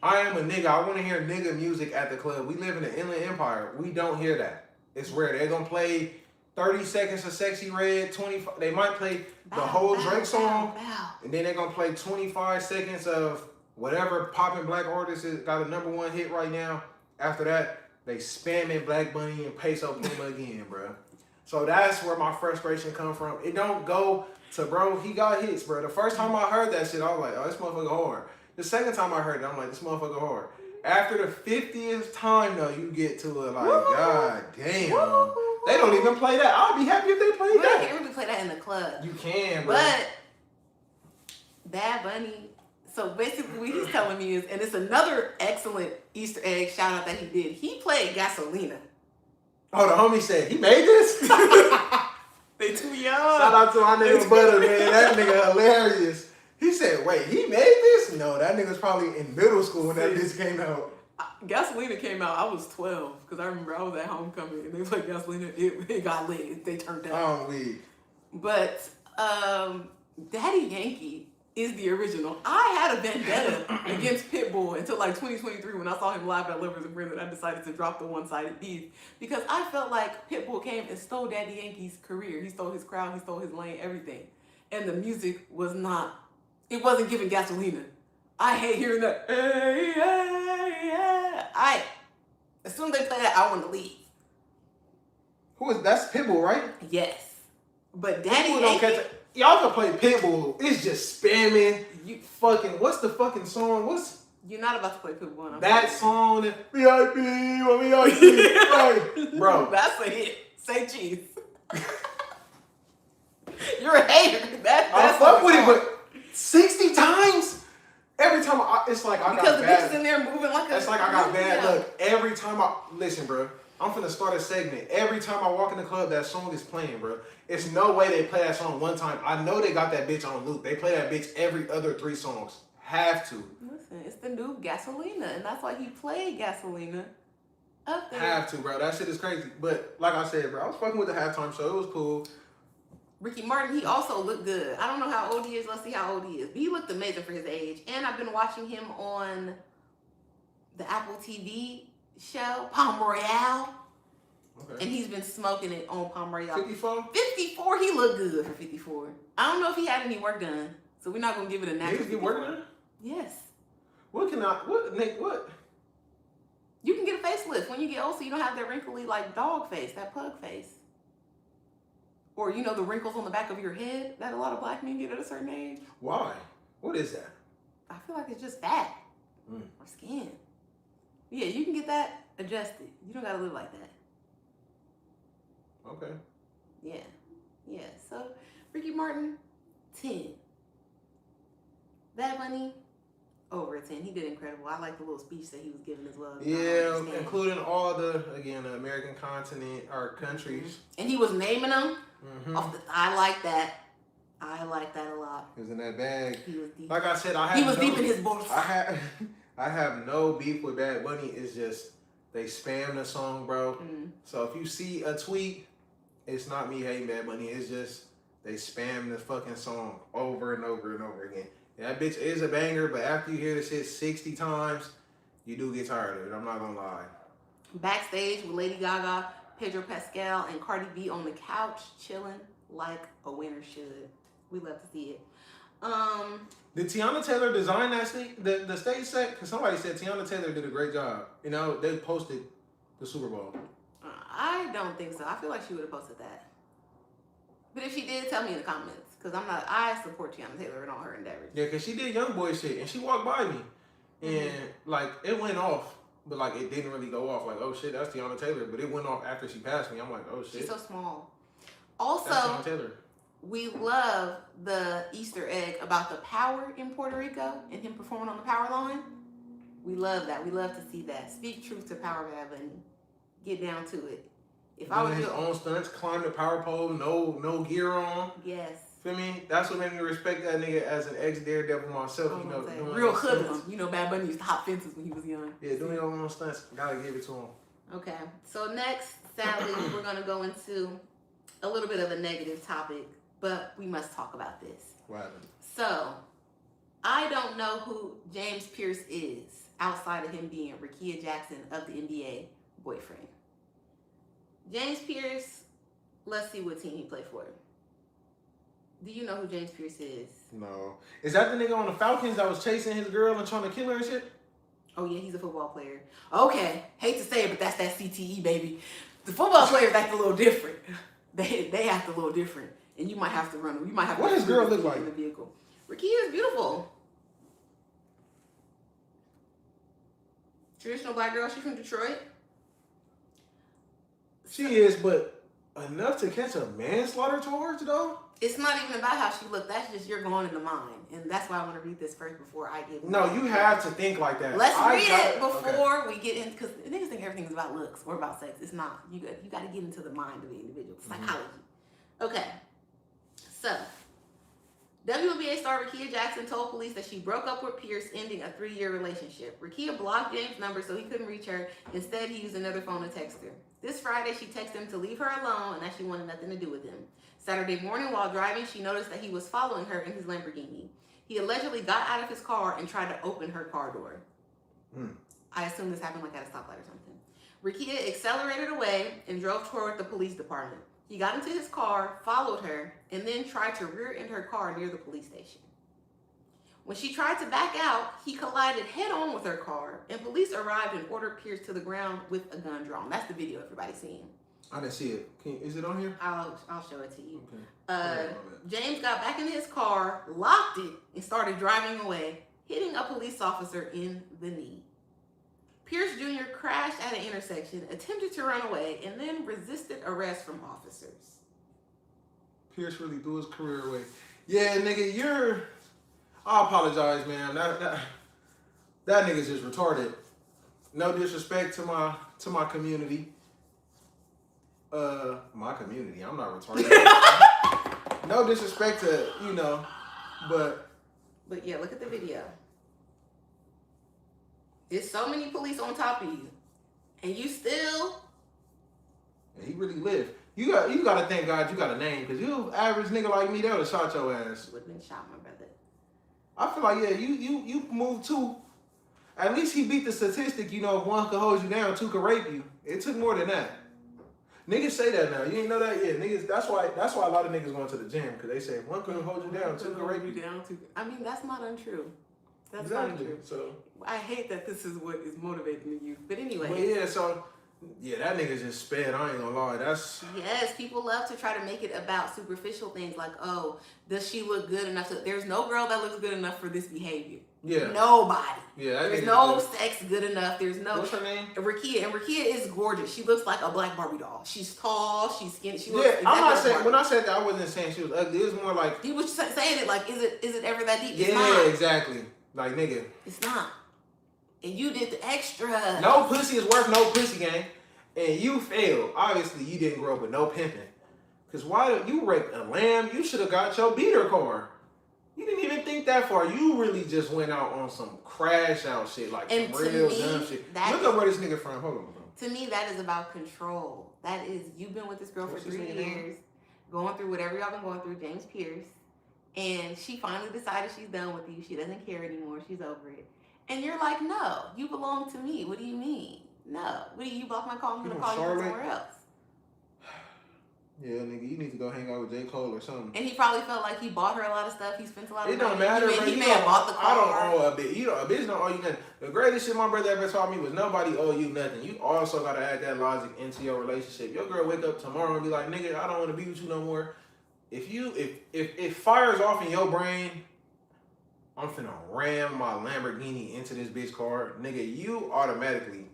B: I am a nigga. I want to hear nigga music at the club. We live in the Inland Empire. We don't hear that. It's rare. They're gonna play 30 seconds of Sexy Red, 25. They might play the whole Drake song, and then they're gonna play 25 seconds of whatever popping black artist has got a #1 hit right now. After that, they spamming Black Bunny and Peso Pluma again, bro. So that's where my frustration come from. It don't go to, bro, he got hits, bro. The first time I heard that shit, I was like, oh, this motherfucker hard. The second time I heard it, I'm like, this motherfucker hard. After the 50th time, though, you get to it like, God damn. They don't even play that. I'll be happy if they played that.
A: You can't really play that in the club.
B: You can, bro.
A: But Bad Bunny, so basically what he's telling me is, and it's another excellent Easter egg shout out that he did. He played Gasolina.
B: Oh, the homie said, he made this?
A: They too young.
B: Shout out to my nigga Butter, man. That nigga hilarious. He said, wait, he made this? No, that nigga's probably in middle school when that bitch came out.
A: Gasolina came out, I was 12, because I remember I was at homecoming and they played Gasolina, it got lit, they turned up.
B: Oh, weak.
A: But Daddy Yankee is the original. I had a vendetta against Pitbull until like 2023 when I saw him live at Lovers and Friends and I decided to drop the one-sided beef because I felt like Pitbull came and stole Daddy Yankee's career. He stole his crowd, he stole his lane, everything. And the music was not, it wasn't giving Gasolina. I hate hearing that. Hey, hey, hey. As soon as they play that, I want to leave.
B: Who is, that's Pitbull, right?
A: Yes. But Daddy
B: Pitbull
A: Yankee.
B: don't catch it. Y'all can play Pitbull. It's just spamming. You fucking, what's the fucking song?
A: You're not about to play Pitbull.
B: That song, VIP, VIP. Bro.
A: That's a hit. Say cheese. You're a hater. That's
B: I fuck with it, but 60 times? Every time it's like I got bad.
A: Because the bitch in there moving like
B: It's like I got bad luck. Every time listen, bro. I'm finna start a segment. Every time I walk in the club, that song is playing, bro. It's no way they play that song one time. I know they got that bitch on loop. They play that bitch every other 3 songs. Have to.
A: Listen, it's the new Gasolina, and that's why he played Gasolina up there.
B: Have to, bro. That shit is crazy. But like I said, bro, I was fucking with the halftime show. It was cool.
A: Ricky Martin, he also looked good. I don't know how old he is. Let's see how old he is. But he looked amazing for his age. And I've been watching him on the Apple TV show, Palm Royale.
B: Okay.
A: And he's been smoking it on Palm Royale.
B: 54?
A: 54, he looked good for 54. I don't know if he had any work done. So we're not going to give it a natural.
B: Niggas get work done?
A: Yes.
B: Nick, what?
A: You can get a facelift when you get old so you don't have that wrinkly like dog face, that pug face. Or, you know, the wrinkles on the back of your head that a lot of black men get at a certain age.
B: Why? What is that?
A: I feel like it's just fat or skin. Yeah, you can get that adjusted. You don't got to live like that.
B: Okay.
A: Yeah. So, Ricky Martin, 10. Bad Bunny, over a 10. He did incredible. I like the little speech that he was giving as well.
B: Yeah, including all the American continent or countries.
A: And he was naming them.
B: Mm-hmm.
A: I like that. I like that a lot.
B: He was in that bag.
A: He was deep.
B: Like I said,
A: He was deep in his books.
B: I have no beef with Bad Bunny. It's just they spam the song, bro.
A: Mm.
B: So if you see a tweet, it's not me hating Bad Bunny. It's just they spam the fucking song over and over and over again. That bitch is a banger, but after you hear this shit 60 times, you do get tired of it. I'm not gonna lie. Backstage
A: with Lady Gaga, Pedro Pascal, and Cardi B on the couch, chilling like a winner should. We love to see it.
B: Did Tiana Taylor design that the stage set? Because somebody said Tiana Taylor did a great job. You know, they posted the Super Bowl.
A: I don't think so. I feel like she would have posted that. But if she did, tell me in the comments. Because I support Tiana Taylor and all her endeavors.
B: Yeah, because she did young boy shit. And she walked by me. And, like, it went off. But, like, it didn't really go off. Like, oh, shit, that's Tiana Taylor. But it went off after she passed me. I'm like, oh, shit.
A: She's so small. Also,
B: that's Tiana Taylor.
A: We love the Easter egg about the power in Puerto Rico and him performing on the power line. We love that. We love to see that. Speak truth to power, Bad Bunny. Get down to it. If I was
B: his own stunts, climb the power pole, no gear on.
A: Yes.
B: Feel me? That's what made me respect that nigga as an ex-daredevil myself. You know,
A: real hoodlum. You know, Bad Bunny used to hop fences when he was young.
B: Yeah, doing your own stunts. Gotta give it to him.
A: Okay. So next, sadly, we're gonna go into a little bit of a negative topic, but we must talk about this.
B: What happened?
A: So, I don't know who James Pierce is outside of him being Rickea Jackson of the NBA boyfriend. James Pierce Let's see what team he played for. Do you know who James Pierce is?
B: No. Is that the nigga on the Falcons that was chasing his girl and trying to kill her and shit?
A: Oh, yeah, he's a football player. Okay, hate to say it, but that's that CTE, baby. The football players act a little different. They act a little different. And you might have to run them. You might have
B: what
A: to
B: does girl look like?
A: In the vehicle. Rakia is beautiful. Traditional black girl. She's from Detroit.
B: She is, but enough to catch a manslaughter charge, though?
A: It's not even about how she looked. That's just you're going into mine. And that's why I want to read this first before I give.
B: No, you have to think like that.
A: Let's read it before we get in, because niggas think everything is about looks or about sex. It's not. You got to get into the mind of the individual. Psychology. Okay. So, WNBA star Rakia Jackson told police that she broke up with Pierce, ending a 3-year relationship. Rakia blocked James' number so he couldn't reach her. Instead, he used another phone to text her. This Friday, she texted him to leave her alone and that she wanted nothing to do with him. Saturday morning, while driving, she noticed that he was following her in his Lamborghini. He allegedly got out of his car and tried to open her car door. I assume this happened like at a stoplight or something. Rakia accelerated away and drove toward the police department. He got into his car, followed her, and then tried to rear-end her car near the police station. When she tried to back out, he collided head-on with her car, and police arrived and ordered Pierce to the ground with a gun drawn. That's the video everybody's seeing.
B: I didn't see it. Is it on here?
A: I'll show it to you.
B: Okay.
A: James got back in his car, locked it, and started driving away, hitting a police officer in the knee. Pierce Jr. crashed at an intersection, attempted to run away, and then resisted arrest from officers.
B: Pierce really threw his career away. Yeah, nigga, I apologize, man. That nigga's just retarded. No disrespect to my community. My community. I'm not retarded. No disrespect to, but
A: yeah, look at the video. There's so many police on top of you, and you still.
B: He really lived. You got to thank God you got a name, because you average nigga like me, they would have shot your ass.
A: Would have been shot, my brother.
B: I feel like, yeah, you moved too. At least he beat the statistic, if one could hold you down, 2 could rape you. It took more than that. Niggas say that now. You ain't know that? Yeah, niggas. That's why a lot of niggas going to the gym, because they say if 1 could hold you down, 2 could rape you.
A: I mean, that's not untrue. That's
B: exactly.
A: not untrue.
B: So
A: I hate that this is what is motivating you. But anyway.
B: Well, yeah, so that nigga just sped. I ain't gonna lie. That's
A: yes. People love to try to make it about superficial things like, oh, does she look good enough? There's no girl that looks good enough for this behavior.
B: Yeah.
A: Nobody.
B: Yeah.
A: There's no sex good enough. There's no.
B: What's her name?
A: Rakia. And Rakia is gorgeous. She looks like a black Barbie doll. She's tall. She's skinny. She looks exactly
B: I'm not saying
A: like
B: when I said that I wasn't saying she was ugly. It was more like
A: he was saying it like, is it ever that deep? It's
B: yeah,
A: not.
B: exactly. Like nigga.
A: It's not. And you did the extra.
B: No pussy is worth no pussy, gang. And you failed. Obviously, you didn't grow up with no pimping. Because why you raped a lamb? You should have got your beater car. You didn't even think that far. You really just went out on some crash out shit, like some real dumb shit. Look up where this nigga from. Hold on, bro.
A: To me, that is about control. That is, you've been with this girl for 3 years, going through whatever y'all been going through, James Pierce, and she finally decided she's done with you. She doesn't care anymore. She's over it. And you're like, no, you belong to me. What do you mean? No. What do you block my call? I'm going to call you from somewhere else.
B: Yeah, nigga, you need to go hang out with J. Cole or something.
A: And he probably felt like he bought her a lot of stuff. He spent a lot of money.
B: It don't matter,
A: He may have bought the car.
B: I don't owe a bitch. A bitch don't owe you nothing. The greatest shit my brother ever taught me was nobody owe you nothing. You also got to add that logic into your relationship. Your girl wake up tomorrow and be like, nigga, I don't want to be with you no more. If it fires off in your brain, I'm finna ram my Lamborghini into this bitch car, nigga, you automatically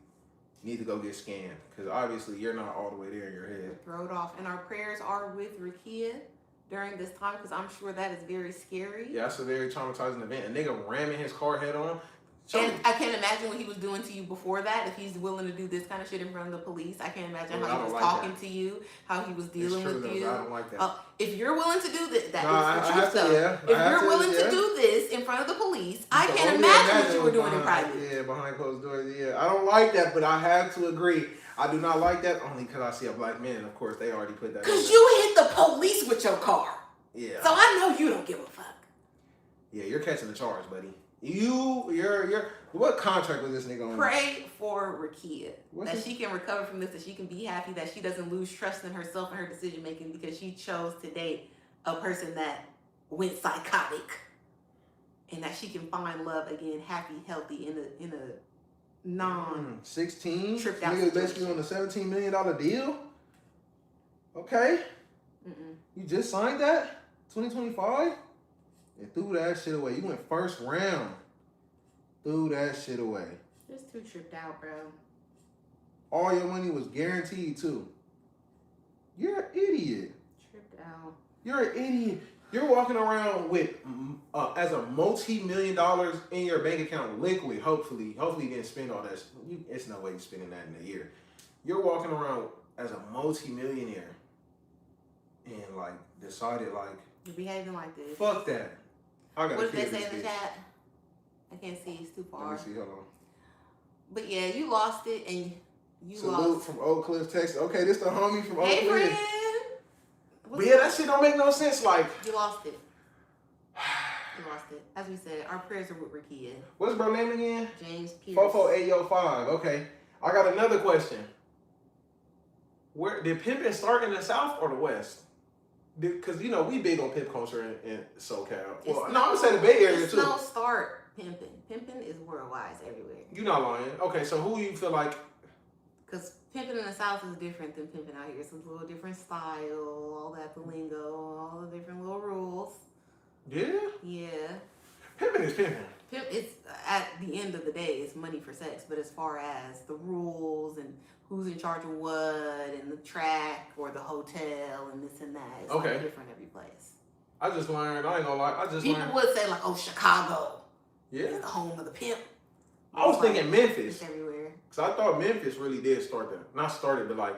B: need to go get scanned, because obviously you're not all the way there in your head.
A: Throw it off. And our prayers are with Rakia during this time, because I'm sure that is very scary.
B: Yeah, that's a very traumatizing event. A nigga ramming his car head on.
A: And I can't imagine what he was doing to you before that, if he's willing to do this kind of shit in front of the police. I can't imagine how he was talking to you, how he was dealing with you.
B: I don't like that.
A: If you're willing to do this, that is the truth, though. If you're willing to do this in front of the police, I can't imagine what you were doing in private.
B: Yeah, behind closed doors. Yeah, I don't like that, but I have to agree. I do not like that only because I see a black man. Of course, they already put that.
A: Because you hit the police with your car.
B: Yeah.
A: So I know you don't give a fuck.
B: Yeah, you're catching the charge, buddy. You're What contract was this nigga on?
A: Pray for Rakia.
B: What's
A: that
B: his-
A: she can recover from this, that she can be happy, that she doesn't lose trust in herself and her decision making because she chose to date a person that went psychotic. And that she can find love again, happy, healthy, in a non
B: 16?
A: tripped out
B: Nigga
A: situation.
B: basically on a $17 million deal? Okay. You just signed that? 2025? And threw that shit away. You went first round. Threw that shit away.
A: Just too tripped out, bro.
B: All your money was guaranteed too. You're an idiot.
A: Tripped out.
B: You're an idiot. You're walking around with as a multi-million dollars in your bank account, liquid. Hopefully you didn't spend all that. It's no way you're spending that in a year. You're walking around as a multi-millionaire and like decided like
A: You're behaving like this.
B: fuck that. I gotta
A: What did
B: kill
A: they say
B: this
A: in the
B: bitch.
A: chat? I can't see. It's too far.
B: Let me see. Hold on.
A: But yeah, you lost it, and you
B: Salute
A: lost.
B: from Oak Cliff, Texas. Okay, this the homie from Oak
A: Hey,
B: Cliff.
A: friend.
B: But yeah, that shit don't make no sense. Like,
A: You lost it. You lost it. As we said, our prayers are with Rakia.
B: what's bro name again?
A: James Pierce.
B: 44805. Okay. I got another question. Where did pimping start in the South or the West? Because you know we big on pimp culture in SoCal. Well, no, I'm gonna say the Bay Area
A: it's
B: too.
A: no start pimping. Pimping is worldwide, it's everywhere.
B: You're not lying. Okay, so who you feel like?
A: Because pimping in the South is different than pimping out here. It's a little different style, all that, the lingo, all the different little rules.
B: Yeah,
A: Yeah.
B: pimping is pimping.
A: Pimp, it's at the end of the day, it's money for sex. But as far as the rules and who's in charge of what and the track or the hotel and this and that, it's
B: Okay.
A: like different every place.
B: I just learned. I ain't gonna lie. I just
A: People
B: learned.
A: would say like, "Oh, Chicago
B: Yeah,
A: is the home of the pimp."
B: I was thinking
A: It's
B: Memphis.
A: everywhere.
B: Cause I thought Memphis really did start that. Not started, but like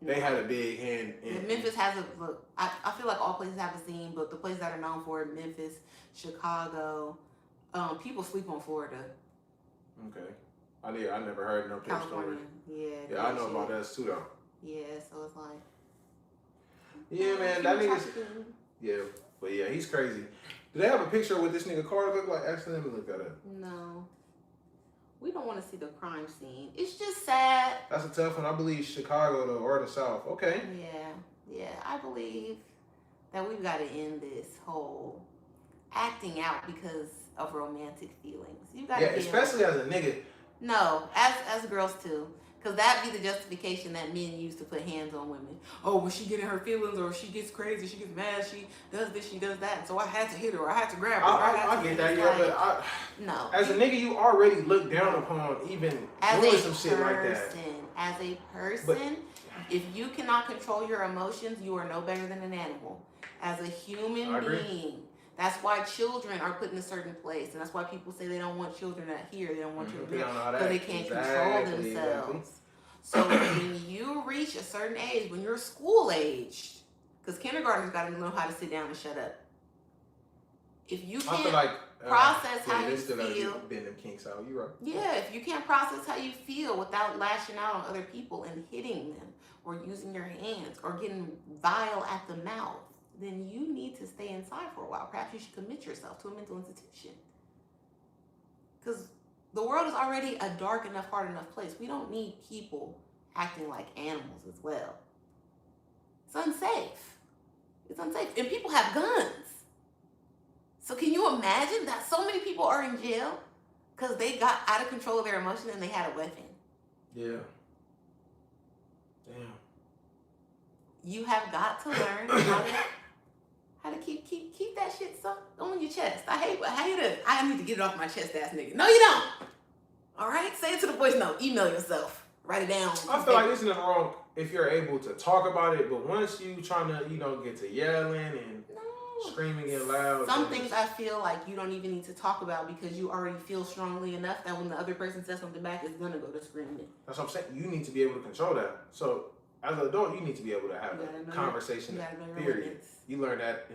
B: they had a big hand in.
A: And Memphis has a look. I feel like all places have a scene, but the places that are known for it, Memphis, Chicago. People sleep on Florida,
B: Okay. I never heard no pimp story.
A: California. Yeah.
B: Yeah, I
A: good
B: know
A: shit.
B: about us too though.
A: Yeah, so it's like.
B: Yeah, man, that
A: human
B: nigga's.
A: trafficking.
B: Yeah, but yeah, he's crazy. Do they have a picture of what this nigga car look like? Actually, let me look that up.
A: No. We don't want to see the crime scene. It's just sad.
B: That's a tough one. I believe Chicago though, or the South. Okay.
A: Yeah. I believe that we've got to end this whole acting out because of romantic feelings. You got to
B: Yeah, especially as a nigga.
A: No, as girls too. Because that'd be the justification that men use to put hands on women. Oh, when she get in her feelings or she gets crazy, she gets mad, she does this, she does that. And so I had to hit her or I had to grab her.
B: I get that, yeah, but
A: no.
B: as a nigga, you already look down upon even
A: As
B: doing
A: a
B: some shit like that.
A: As a person, if you cannot control your emotions, you are no better than an animal. As a human
B: I agree.
A: being, that's why children are put in a certain place, and that's why people say they don't want children out here. They don't want children
B: They don't know how to
A: because they
B: act.
A: can't
B: Exactly,
A: control themselves.
B: exactly.
A: So when you reach a certain age, when you're school aged, because kindergartners got to know how to sit down and shut up. If you
B: I feel
A: can't
B: like
A: process how
B: they
A: you
B: still gotta
A: feel,
B: bend them kinks out. You right.
A: yeah, if you can't process how you feel without lashing out on other people and hitting them or using your hands or getting vile at the mouth, then you need to stay inside for a while. Perhaps you should commit yourself to a mental institution. Because the world is already a dark enough, hard enough place. We don't need people acting like animals as well. It's unsafe. It's unsafe. And people have guns. So can you imagine that so many people are in jail because they got out of control of their emotions and they had a weapon?
B: Yeah. Damn.
A: You have got to learn how to keep that shit on your chest. I hate it. I need to get it off my chest, ass nigga. No, you don't. All right, say it to the voice note. Email yourself. Write it down.
B: I feel like this isn't wrong if you're able to talk about it, but once you trying to, get to yelling and screaming and loud.
A: Some things I feel like you don't even need to talk about because you already feel strongly enough that when the other person says something back, it's gonna go to screaming.
B: That's what I'm saying. You need to be able to control that. So as an adult, you need to be able to have a conversation.
A: You gotta know your
B: Period.
A: limits.
B: You learn that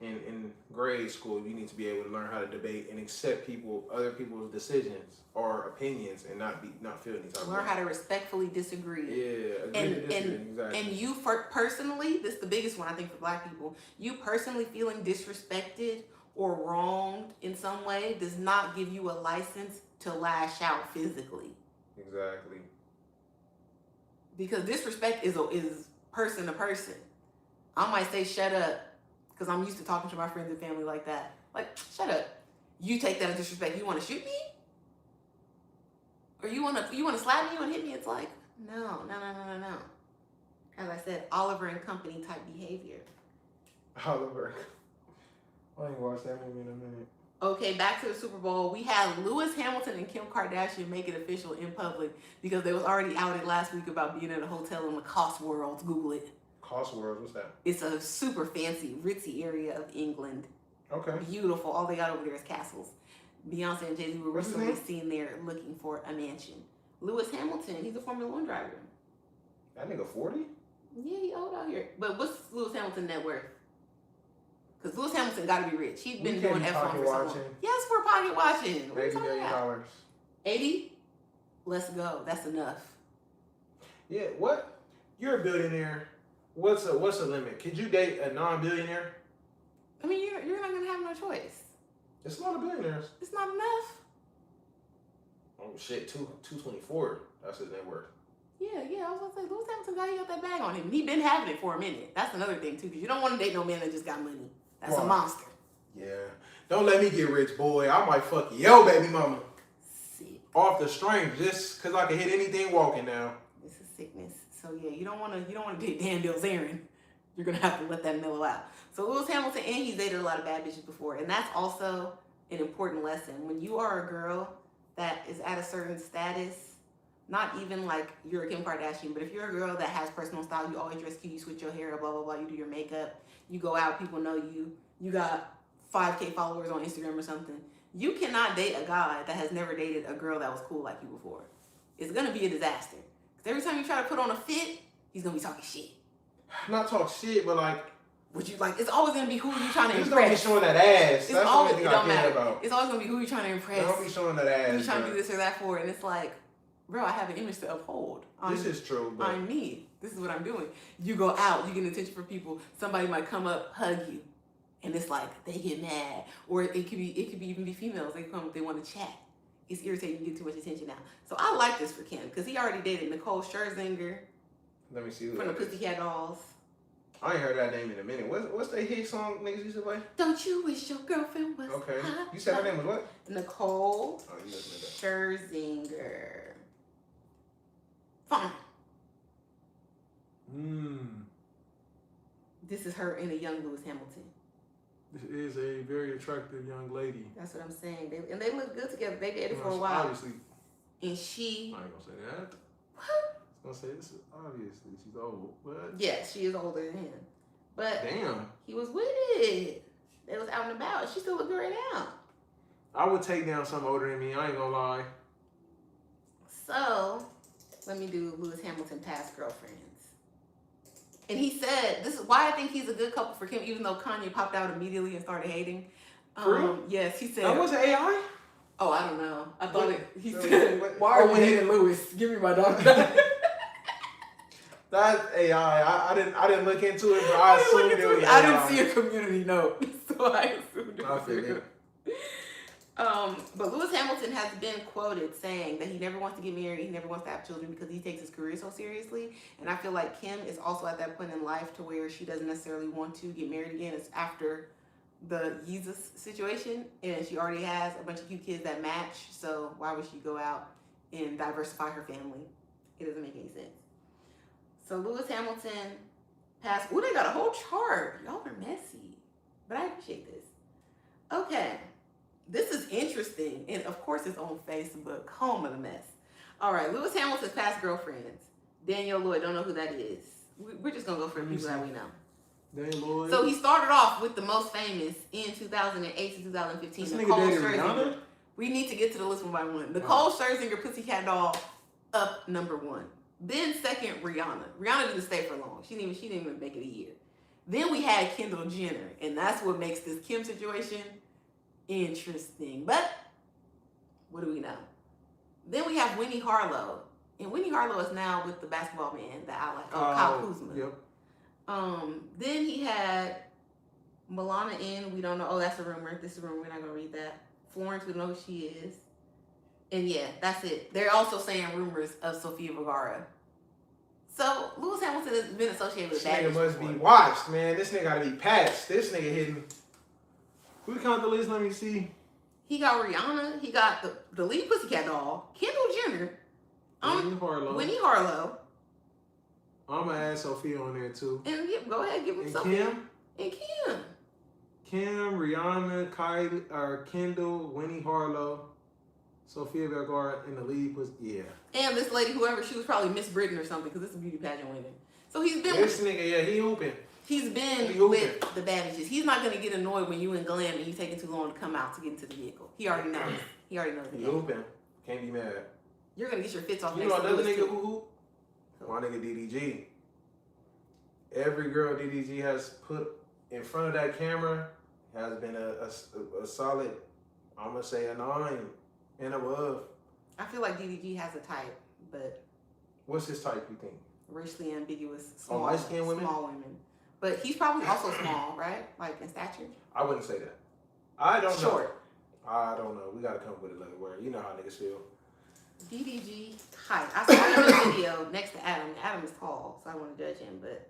B: in grade school. You need to be able to learn how to debate and accept other people's decisions or opinions, and not feel any type of
A: Learn how to respectfully disagree.
B: Yeah, agree to disagree, exactly.
A: And you personally, this is the biggest one I think for Black people. You personally feeling disrespected or wronged in some way does not give you a license to lash out physically.
B: Exactly.
A: Because disrespect is person to person. I might say shut up because I'm used to talking to my friends and family like that. Like, shut up. You take that as disrespect. You want to shoot me? Or you want to slap me? You want to hit me? It's like, no. As I said, Oliver and Company type behavior.
B: Oliver. I ain't watched that movie in a minute.
A: Okay, back to the Super Bowl. We had Lewis Hamilton and Kim Kardashian make it official in public because they was already outed last week about being at a hotel in the Cotswolds. Google it.
B: Cotswolds, what's that?
A: It's a super fancy, ritzy area of England.
B: Okay.
A: Beautiful. All they got over there is castles. Beyonce and Jay-Z were
B: What's his
A: recently
B: name?
A: seen there looking for a mansion. Lewis Hamilton, he's a Formula One driver.
B: That nigga 40?
A: Yeah, he old out here. But what's Lewis Hamilton's net worth? Because Lewis Hamilton got to be rich. He's been doing F1 for so long. Yes, we're pocket watching. What are you
B: $80
A: talking
B: million.
A: about? 80? Let's go. That's enough.
B: Yeah, what? You're a billionaire. What's the limit? Could you date a non-billionaire?
A: I mean, you're not going to have no choice.
B: It's a lot of billionaires.
A: It's not enough.
B: Oh shit, 224. That's his net worth.
A: Yeah, I was gonna say, Lewis Hamilton got that bag on him. He been having it for a minute. That's another thing too, because you don't want to date no man that just got money. That's a monster.
B: Yeah. Don't let me get rich, boy. I might fuck yo baby mama.
A: Sick.
B: Off the string, just cause I can hit anything walking now.
A: This is sickness. So yeah, you don't want to date Dan Bilzerian. You're gonna have to let that mellow out. So Lewis Hamilton, and he's dated a lot of bad bitches before, and that's also an important lesson. When you are a girl that is at a certain status, not even like you're a Kim Kardashian, but if you're a girl that has personal style, you always dress cute, you switch your hair, blah, blah, blah, you do your makeup, you go out, people know you got 5K followers on Instagram or something, you cannot date a guy that has never dated a girl that was cool like you before. It's going to be a disaster. Because every time you try to put on a fit, he's going to be talking shit.
B: Not talk shit, but like...
A: What you like? It's always going to be who you're trying to
B: Just
A: impress.
B: don't be showing that ass.
A: It's
B: That's
A: always,
B: the only
A: it
B: thing I
A: don't
B: care
A: matter.
B: about.
A: It's always going to be who you're trying to impress.
B: Don't be showing that ass.
A: Who you trying to do this or that for. And it's like, bro, I have an image to uphold.
B: This is true, but...
A: I'm me. This is what I'm doing. You go out, you get attention for people. Somebody might come up, hug you. And it's like, they get mad. Or it could even be females. They come, they want to chat. It's irritating, you get too much attention now. So I like this for Kim, because he already dated Nicole Scherzinger.
B: Let me see who
A: from the
B: that is.
A: Pussycat Dolls.
B: I ain't heard that name in a minute. What's that hit song niggas used to play?
A: Don't you wish your girlfriend was
B: Okay.
A: hot?
B: You said her name was what?
A: Nicole
B: Oh, you listening to
A: Scherzinger. Fine. This is her and a young Lewis Hamilton.
C: This is a very attractive young lady.
A: That's what I'm saying. They look good together. They dated for a while.
C: Obviously.
A: And she...
C: I ain't gonna say that.
A: What?
C: I was gonna say, this is obviously she's old, but...
A: Yeah, she is older than him. But
B: Damn.
A: he was with it. They was out and about. She still look good right now.
B: I would take down something older than me. I ain't gonna lie.
A: So, let me do Lewis Hamilton past girlfriends. And he said, this is why I think he's a good couple for Kim, even though Kanye popped out immediately and started hating.
B: For real?
A: Yes, he said.
B: That wasn't AI?
A: Oh, I don't know. I thought he
B: So,
A: said, why are you hating Lewis? Give me my dog.
B: That's AI. I didn't look into it, but I assumed it was AI.
A: I didn't see a community note, so I assumed it
B: I
A: was
B: figured.
A: real. But Lewis Hamilton has been quoted saying that he never wants to get married, he never wants to have children because he takes his career so seriously. And I feel like Kim is also at that point in life to where she doesn't necessarily want to get married again. It's after the Yeezus situation, and she already has a bunch of cute kids that match. So why would she go out and diversify her family? It doesn't make any sense. So Lewis Hamilton passed. Ooh, they got a whole chart. Y'all are messy, but I appreciate this. Okay. This is interesting, and of course it's on Facebook. Home of the mess. All right, Lewis Hamilton's past girlfriends. Danielle Lloyd, don't know who that is. We're just gonna go for people that we know.
C: Danielle Lloyd.
A: So he started off with the most famous in 2008 to 2015.
C: This
A: Nicole
C: nigga dated
A: Scherzinger.
C: Rihanna?
A: We need to get to the list one by one. Nicole Scherzinger, Pussycat Doll, up number one. Then second, Rihanna. Rihanna didn't stay for long. She didn't even make it a year. Then we had Kendall Jenner, and that's what makes this Kim situation interesting. But what do we know? Then we have Winnie Harlow, and Winnie Harlow is now with the basketball man that I like, Kyle Kuzma.
C: Yep.
A: Then he had Milana N, we don't know. Oh, that's a rumor. This is a rumor. We're not going to read that. Florence, we don't know who she is. And yeah, that's it. They're also saying rumors of Sofia Vergara. So, Lewis Hamilton has been associated with
B: This
A: that.
B: nigga must be watched, man. This nigga gotta be patched. This nigga hitting.
C: Who count the list? Let me see.
A: He got Rihanna. He got the lead Pussycat doll, Kendall Jenner, Winnie Harlow.
C: I'm gonna add Sophia on there too.
A: And yeah, go ahead, give him
C: And
A: something.
C: Kim,
A: And Kim.
C: Rihanna, Kylie, or Kendall, Winnie Harlow, Sofia Vergara, and the lead was
A: And this lady, whoever, she was probably Miss Britain or something, because this is beauty pageant women. So he's been
B: This nigga, yeah, he hooping.
A: He's been with the bad bitches. He's not gonna get annoyed when you in glam and you taking too long to come out to get into the vehicle. He already knows. He already knows.
B: He hooping. Can't be mad.
A: You're gonna get your fits off.
B: You know another nigga who hoop? My nigga DDG. Every girl DDG has put in front of that camera has been a solid, I'm gonna say a 9 and above.
A: I feel like DDG has a type, but
B: What's his type, you think?
A: racially ambiguous, small,
B: light-skinned women?
A: Small women. But he's probably also small, right? Like in stature.
B: I wouldn't say that. I don't know.
A: Short.
B: I don't know. We gotta come up with another word. You know how niggas feel.
A: DDG height. I saw him in a video next to Adam. Adam is tall, so I want to judge him, but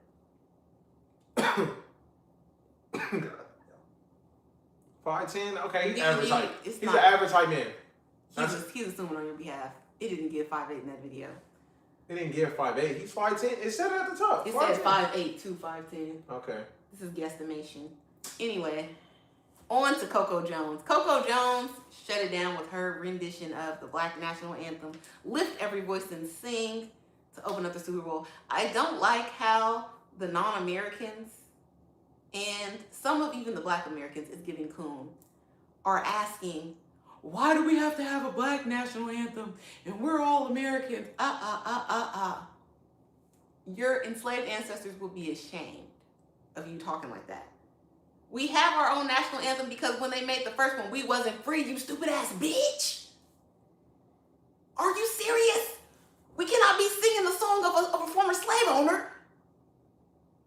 B: 5'10", okay, he's
A: DDG,
B: average height.
A: it's
B: He's
A: not-
B: an average height man.
A: he's assuming on your behalf. It didn't give 5'8" in that video.
B: He didn't give 5'8". He's 5'10". It said it at the top.
A: It says
B: 5'10".
A: 5'8" to 5'10".
B: Okay.
A: This is guesstimation. Anyway, on to Coco Jones. Coco Jones shut it down with her rendition of the Black National Anthem, Lift Every Voice and Sing, to open up the Super Bowl. I don't like how the non-Americans and some of even the Black Americans, is giving coon, are asking, why do we have to have a Black National Anthem and we're all Americans? Your enslaved ancestors will be ashamed of you talking like that. We have our own national anthem because when they made the first one, we wasn't free, you stupid ass bitch. Are you serious? We cannot be singing the song of a former slave owner,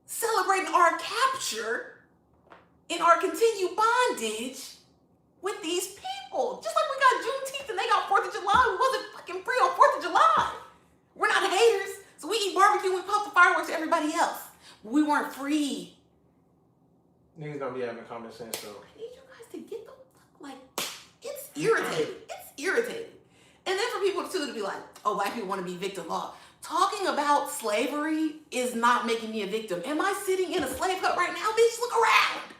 A: celebrating our capture and our continued bondage with these people. Just like we got Juneteenth and they got 4th of July, we wasn't fucking free on 4th of July. We're not haters, so we eat barbecue and we pop the fireworks to everybody else. But we weren't free.
B: Niggas don't be having common sense, though.
A: I need you guys to get the fuck, like, it's irritating. It's irritating. And then for people, too, to be like, oh, Black people want to be victim law. Talking about slavery is not making me a victim. Am I sitting in a slave hut right now, bitch? Look around.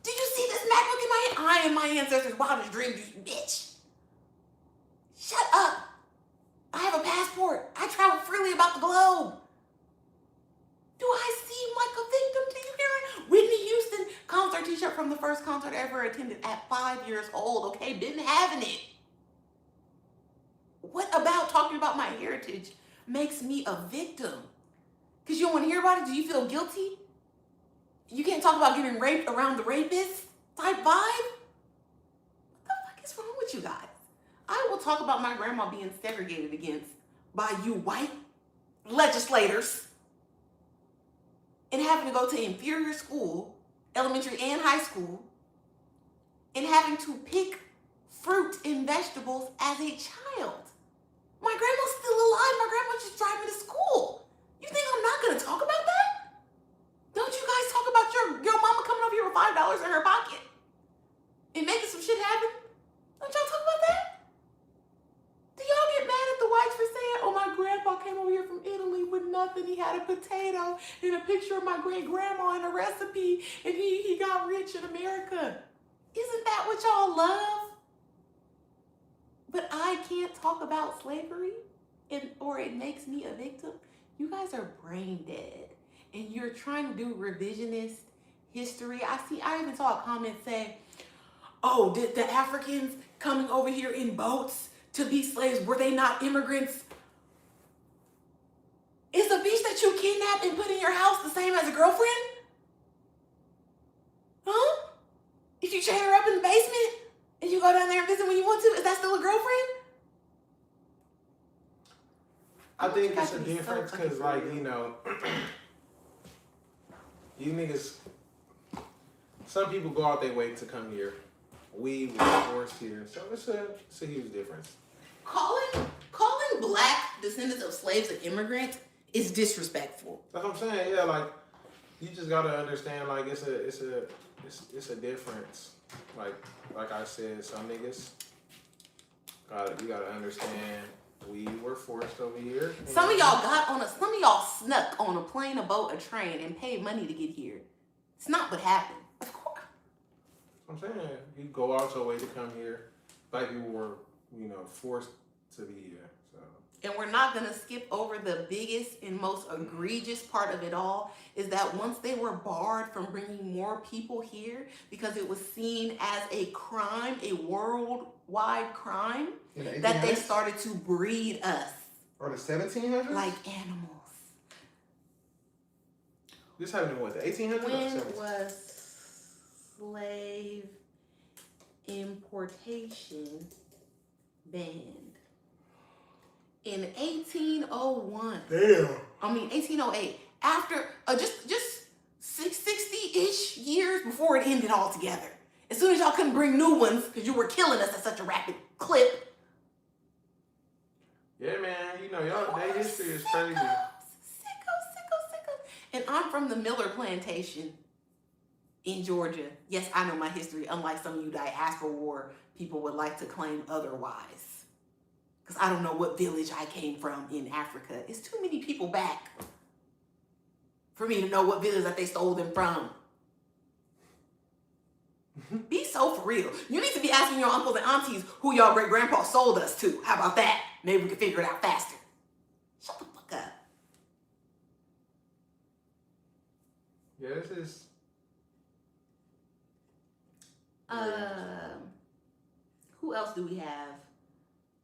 A: Do you see this MacBook in my hand? I am my ancestors' wildest dreams, bitch. Shut up. I have a passport. I travel freely about the globe. Do I seem like a victim to you, Karen? Whitney Houston concert t-shirt from the first concert I ever attended at 5 years old, okay? Been having it. What about talking about my heritage makes me a victim? Because you don't want to hear about it? Do you feel guilty? You can't talk about getting raped around the rapist type vibe? What the fuck is wrong with you guys? I will talk about my grandma being segregated against by you white legislators and having to go to inferior school, elementary and high school, and having to pick fruit and vegetables as a child. My grandma's still alive. My grandma just driving me to school. You think I'm not gonna talk about that? Don't you guys talk about your mama coming over here with $5 in her pocket and making some shit happen? Don't y'all talk about that? Do y'all get mad at the whites for saying, oh, my grandpa came over here from Italy with nothing. He had a potato and a picture of my great grandma and a recipe, and he got rich in America. Isn't that what y'all love? But I can't talk about slavery or it makes me a victim. You guys are brain dead and you're trying to do revisionist history. I even saw a comment say, oh, did the Africans coming over here in boats to be slaves, were they not immigrants? Is the bitch that you kidnapped and put in your house the same as a girlfriend? Huh? If you chain her up in the basement and you go down there and visit when you want to, is that still a girlfriend?
B: I think it's a difference because, like, you know, you niggas,
C: Some people go out their way to come here. We were forced here, so it's a huge difference.
A: Calling black descendants of slaves an immigrant is disrespectful.
C: That's what I'm saying. Yeah, like you just gotta understand. Like it's a difference. Like I said, some niggas you gotta understand. We were forced over here.
A: Some of y'all snuck on a plane, a boat, a train, and paid money to get here. It's not what happened. Of course.
C: I'm saying you go out your way to come here. Black people were, forced to be here. So.
A: And we're not gonna skip over the biggest and most egregious part of it all is that once they were barred from bringing more people here because it was seen as a crime, a worldwide crime, that they started to breed us.
B: Or the 1700s?
A: Like animals.
C: This happened in what, the 1800s?
A: When was slave importation banned? In 1801.
C: Damn.
A: 1808. After just 60-ish years before it ended altogether. As soon as y'all couldn't bring new ones because you were killing us at such a rapid clip.
C: Yeah, man. Y'all day history is crazy.
A: Sickos. And I'm from the Miller Plantation in Georgia. Yes, I know my history, unlike some of you diaspora war people would like to claim otherwise. Because I don't know what village I came from in Africa. It's too many people back for me to know what village that they stole them from. Be so for real. You need to be asking your uncles and aunties who y'all great-grandpa sold us to. How about that? Maybe we can figure it out faster. Shut the fuck up.
C: Yeah, this is...
A: Who else do we have?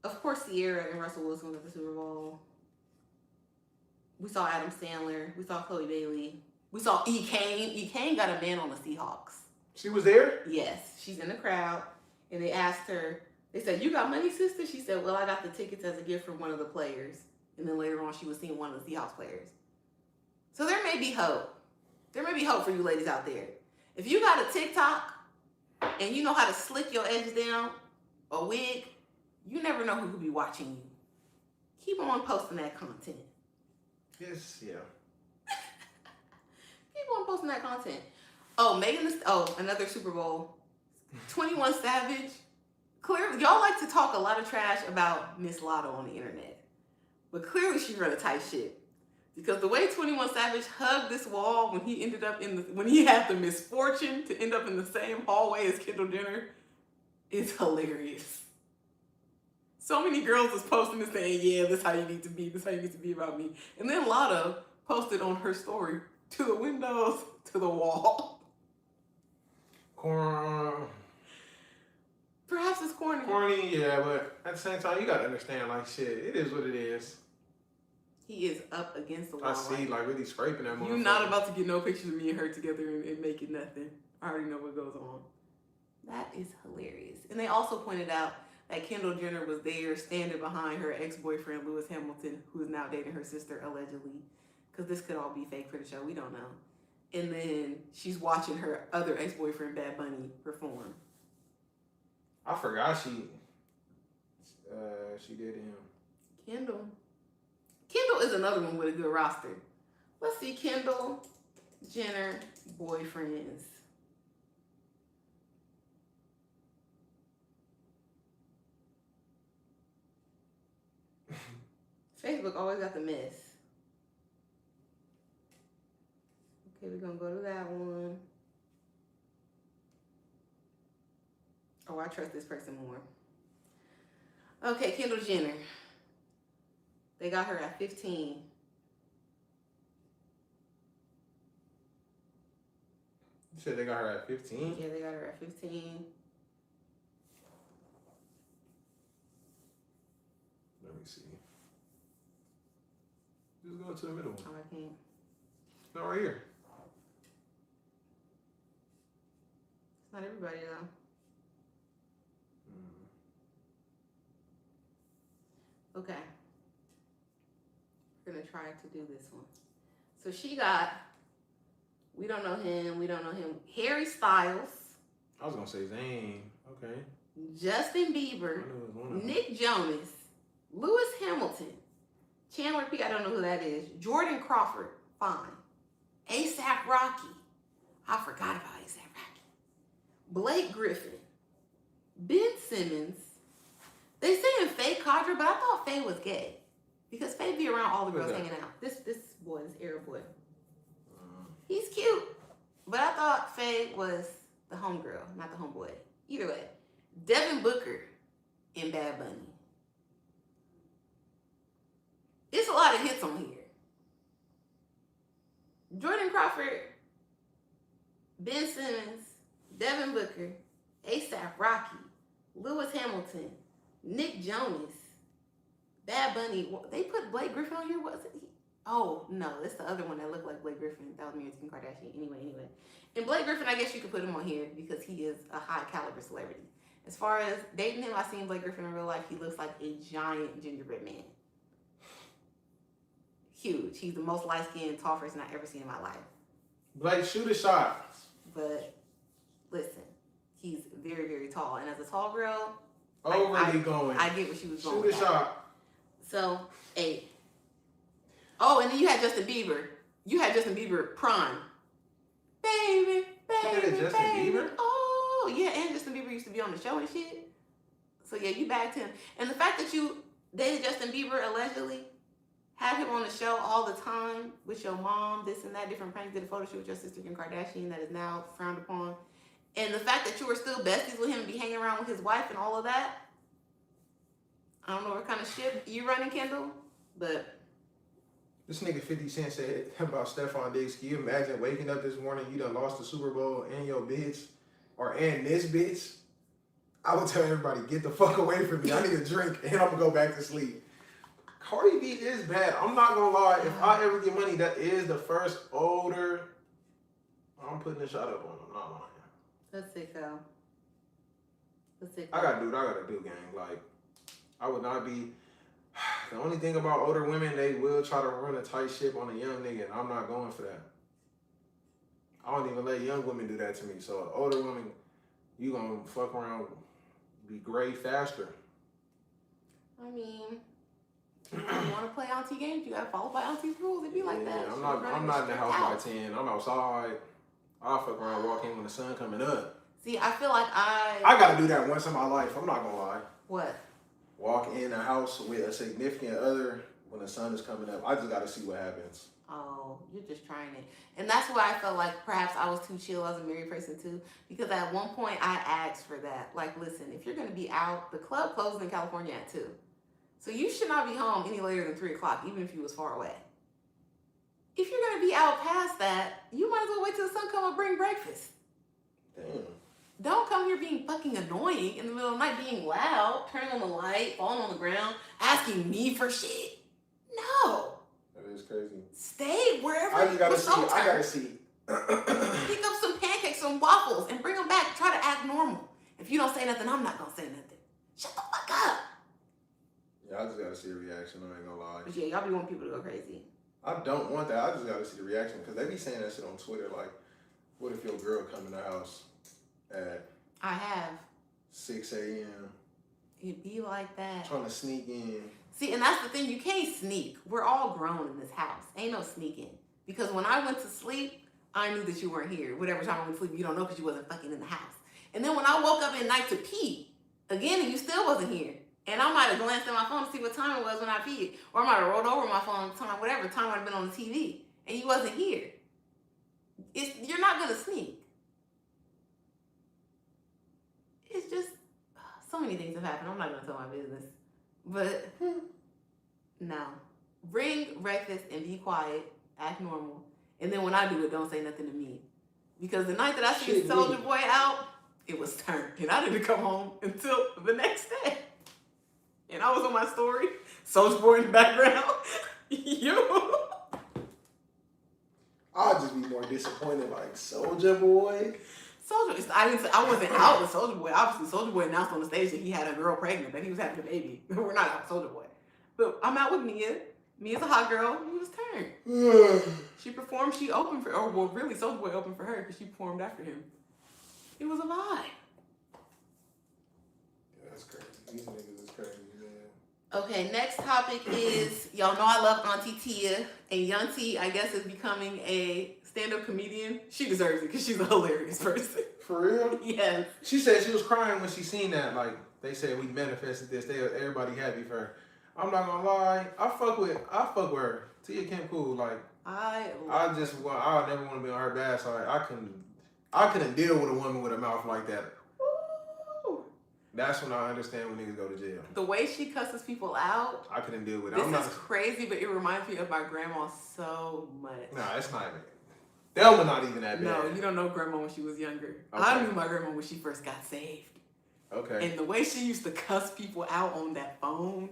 A: Of course, Sierra and Russell Wilson was at the Super Bowl. We saw Adam Sandler. We saw Chloe Bailey. We saw E. Kane. E. Kane got a man on the Seahawks.
C: She was there?
A: Yes, she's in the crowd. And they asked her, they said, "You got money, sister?" She said, "Well, I got the tickets as a gift from one of the players." And then later on, she was seeing one of the Seahawks players. So there may be hope. There may be hope for you ladies out there. If you got a TikTok and you know how to slick your edges down, a wig, you never know who could be watching you. Keep on posting that content.
C: Yes, yeah.
A: Keep on posting that content. Another Super Bowl. 21 Savage. Clearly, y'all like to talk a lot of trash about Miss Lotto on the internet. But clearly she run a tight ship. Because the way 21 Savage hugged this wall when he when he had the misfortune to end up in the same hallway as Kendall Jenner is hilarious. So many girls was posting and saying, "Yeah, this is how you need to be. This is how you need to be about me." And then Lotto posted on her story, "To the windows, to the wall." Perhaps it's corny.
C: Corny, yeah, but at the same time, you gotta understand, like, shit, it is what it is.
A: He is up against the wall.
C: I see, like really scraping that motherfucker.
A: You're not about to get no pictures of me and her together and make it nothing. I already know what goes on. That is hilarious. And they also pointed out that Kendall Jenner was there standing behind her ex-boyfriend, Lewis Hamilton, who is now dating her sister, allegedly. Because this could all be fake for the show. We don't know. And then she's watching her other ex-boyfriend, Bad Bunny, perform.
C: I forgot she did him.
A: Kendall is another one with a good roster. Let's see, Kendall Jenner boyfriends. Facebook always got the mess. Okay, we're gonna go to that one. Oh, I trust this person more. Okay, Kendall Jenner. They got her at 15.
C: You said they got her at 15?
A: Yeah, they got her at 15.
C: Let me see. Just go to the middle one.
A: Oh, I can't.
C: No, right here.
A: It's not everybody though. Okay. We're gonna try to do this one. So she got We don't know him. We don't know him. Harry Styles.
C: I was gonna say Zayn. Okay.
A: Justin Bieber.
C: I knew it was one of them.
A: Nick Jonas. Lewis Hamilton. Chandler P. I don't know who that is. Jordan Crawford. Fine. A$AP Rocky. I forgot about A$AP Rocky. Blake Griffin. Ben Simmons. They saying Faye Cadra, but I thought Faye was gay. Because Faye be around all the girls hanging out. This boy, this Arab boy. He's cute. But I thought Faye was the homegirl, not the homeboy. Either way. Devin Booker and Bad Bunny. It's a lot of hits on here. Jordan Crawford, Ben Simmons, Devin Booker, A$AP Rocky, Lewis Hamilton, Nick Jonas, Bad Bunny. They put Blake Griffin on here? Was it? Oh, no. It's the other one that looked like Blake Griffin. That was me and Kim Kardashian. Anyway. And Blake Griffin, I guess you could put him on here because he is a high caliber celebrity. As far as dating him, I've seen Blake Griffin in real life. He looks like a giant gingerbread man. Huge. He's the most light-skinned, tall person I've ever seen in my life.
C: Blake, shoot a shot.
A: But listen, he's very, very tall. And as a tall girl,
C: Overly going.
A: I get what she was going
C: Shoot a
A: with.
C: shot.
A: So, 8. Oh, and then you had Justin Bieber. You had Justin Bieber prime. Baby, baby,
C: Justin Bieber?
A: Oh, yeah, and Justin Bieber used to be on the show and shit. So, yeah, you bagged him. And the fact that you dated Justin Bieber, allegedly, had him on the show all the time with your mom, this and that, different pranks, did a photo shoot with your sister Kim Kardashian that is now frowned upon. And the fact that you were still besties with him and be hanging around with his wife and all of that. I don't know what kind of shit you running, Kendall, but...
C: This nigga 50 Cent said about Stephon Diggs. Can you imagine waking up this morning, you done lost the Super Bowl and your bitch, and this bitch? I would tell everybody, get the fuck away from me. I need a drink and I'm gonna go back to sleep. Cardi B is bad. I'm not gonna lie. If I ever get money, that is the first older. I'm putting a shot up on him. I'm not lying.
A: That's sick, though. That's sick.
C: I gotta do what I gotta do, gang. Like, I would not be. The only thing about older women, they will try to run a tight ship on a young nigga, and I'm not going for that. I don't even let young women do that to me. So, older women, you gonna fuck around, be gray faster.
A: I mean, if you want to play auntie games, you gotta follow by auntie's rules. It'd be like that.
C: I'm not in the house by 10. I'm outside. I'll fuck around, walk in when the sun coming up.
A: See, I feel like I
C: gotta do that once in my life. I'm not gonna lie.
A: What?
C: Walk in a house with a significant other when the sun is coming up. I just gotta see what happens.
A: Oh, you're just trying it. And that's why I felt like perhaps I was too chill as a married person too. Because at one point I asked for that. Like, listen, if you're gonna be out, the club closed in California at 2. So you should not be home any later than 3 o'clock, even if you was far away. If you're gonna be out past that, you might as well wait till the sun come and bring breakfast.
C: Damn.
A: Don't come here being fucking annoying in the middle of the night, being loud, turning on the light, falling on the ground, asking me for shit. No.
C: That is crazy.
A: Stay wherever.
C: I just gotta see. I gotta see.
A: Pick up some pancakes, some waffles, and bring them back. Try to act normal. If you don't say nothing, I'm not gonna say nothing. Shut the fuck up.
C: Yeah, I just gotta see a reaction. I ain't gonna lie.
A: But yeah, y'all be wanting people to go crazy.
C: I don't want that. I just gotta see the reaction because they be saying that shit on Twitter. Like, what if your girl come in the house at
A: I have.
C: 6 a.m.
A: It'd be like that.
C: trying to sneak in?
A: See, and that's the thing. You can't sneak. We're all grown in this house. Ain't no sneaking. Because when I went to sleep, I knew that you weren't here. Whatever time I went to sleep, you don't know because you wasn't fucking in the house. And then when I woke up at night to pee, again, and you still wasn't here. And I might have glanced at my phone to see what time it was when I peed. Or I might have rolled over my phone, time, whatever time might have been on the TV. And you wasn't here. You're not going to sneak. It's just, so many things have happened. I'm not going to tell my business. But, no. Bring breakfast and be quiet. Act normal. And then when I do it, don't say nothing to me. Because the night that I see Soulja Boy out, it was turned. And I didn't come home until the next day. And I was on my story. Soulja Boy in the background. You.
C: I'll just be more disappointed, like Soulja Boy.
A: I wasn't out with Soulja Boy. Obviously, Soulja Boy announced on the stage that he had a girl pregnant, that he was having a baby. We're not out with Soulja Boy. But I'm out with Mia. Mia's a hot girl. He was turned. She performed. She opened for, or well, really, Soulja Boy opened for her because she performed after him. It was a vibe.
C: Yeah, that's crazy. These niggas is crazy, man.
A: Okay, next topic is, y'all know I love Auntie Tia, and Young T, I guess, is becoming a stand-up comedian. She deserves it because she's a hilarious person.
B: For real?
A: Yes.
C: She said she was crying when she seen that. Like, they said we manifested this. Everybody happy for her. I'm not gonna lie. I fuck with her. Tia Kim cool. Like, I never want to be on her bad side. I couldn't deal with a woman with a mouth like that.
A: Ooh.
C: That's when I understand when niggas go to jail.
A: The way she cusses people out.
C: I couldn't deal with it.
A: This is crazy, but it reminds me of my grandma so much.
C: Nah, it's not even. Thelma not even that bad.
A: No, you don't know grandma when she was younger.
C: Okay.
A: I knew my grandma when she first got saved.
C: Okay.
A: And the way she used to cuss people out on that phone,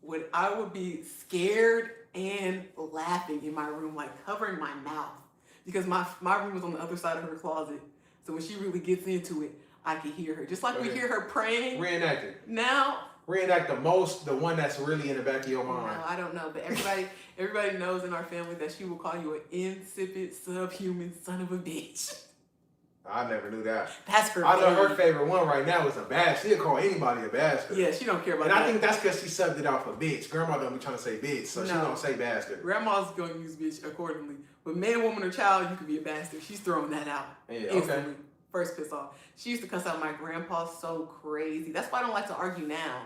A: when I would be scared and laughing in my room, like covering my mouth. Because my room was on the other side of her closet. So when she really gets into it, I can hear her. Just like we hear her praying.
C: Reenact it.
A: Now.
C: Reenact the one that's really in the back of your mind.
A: No, I don't know. But everybody knows in our family that she will call you an insipid, subhuman son of a bitch.
C: I never knew that.
A: That's her.
C: I know her favorite one right now is a bastard. She'll call anybody a bastard.
A: Yeah, she don't care about
C: that.
A: that.
C: And I think that's because she subbed it off for bitch. Grandma don't be trying to say bitch, so she don't say bastard.
A: Grandma's going to use bitch accordingly. But man, woman, or child, you could be a bastard. She's throwing that out instantly.
C: Okay.
A: First piss off. She used to cuss out my grandpa so crazy. That's why I don't like to argue now.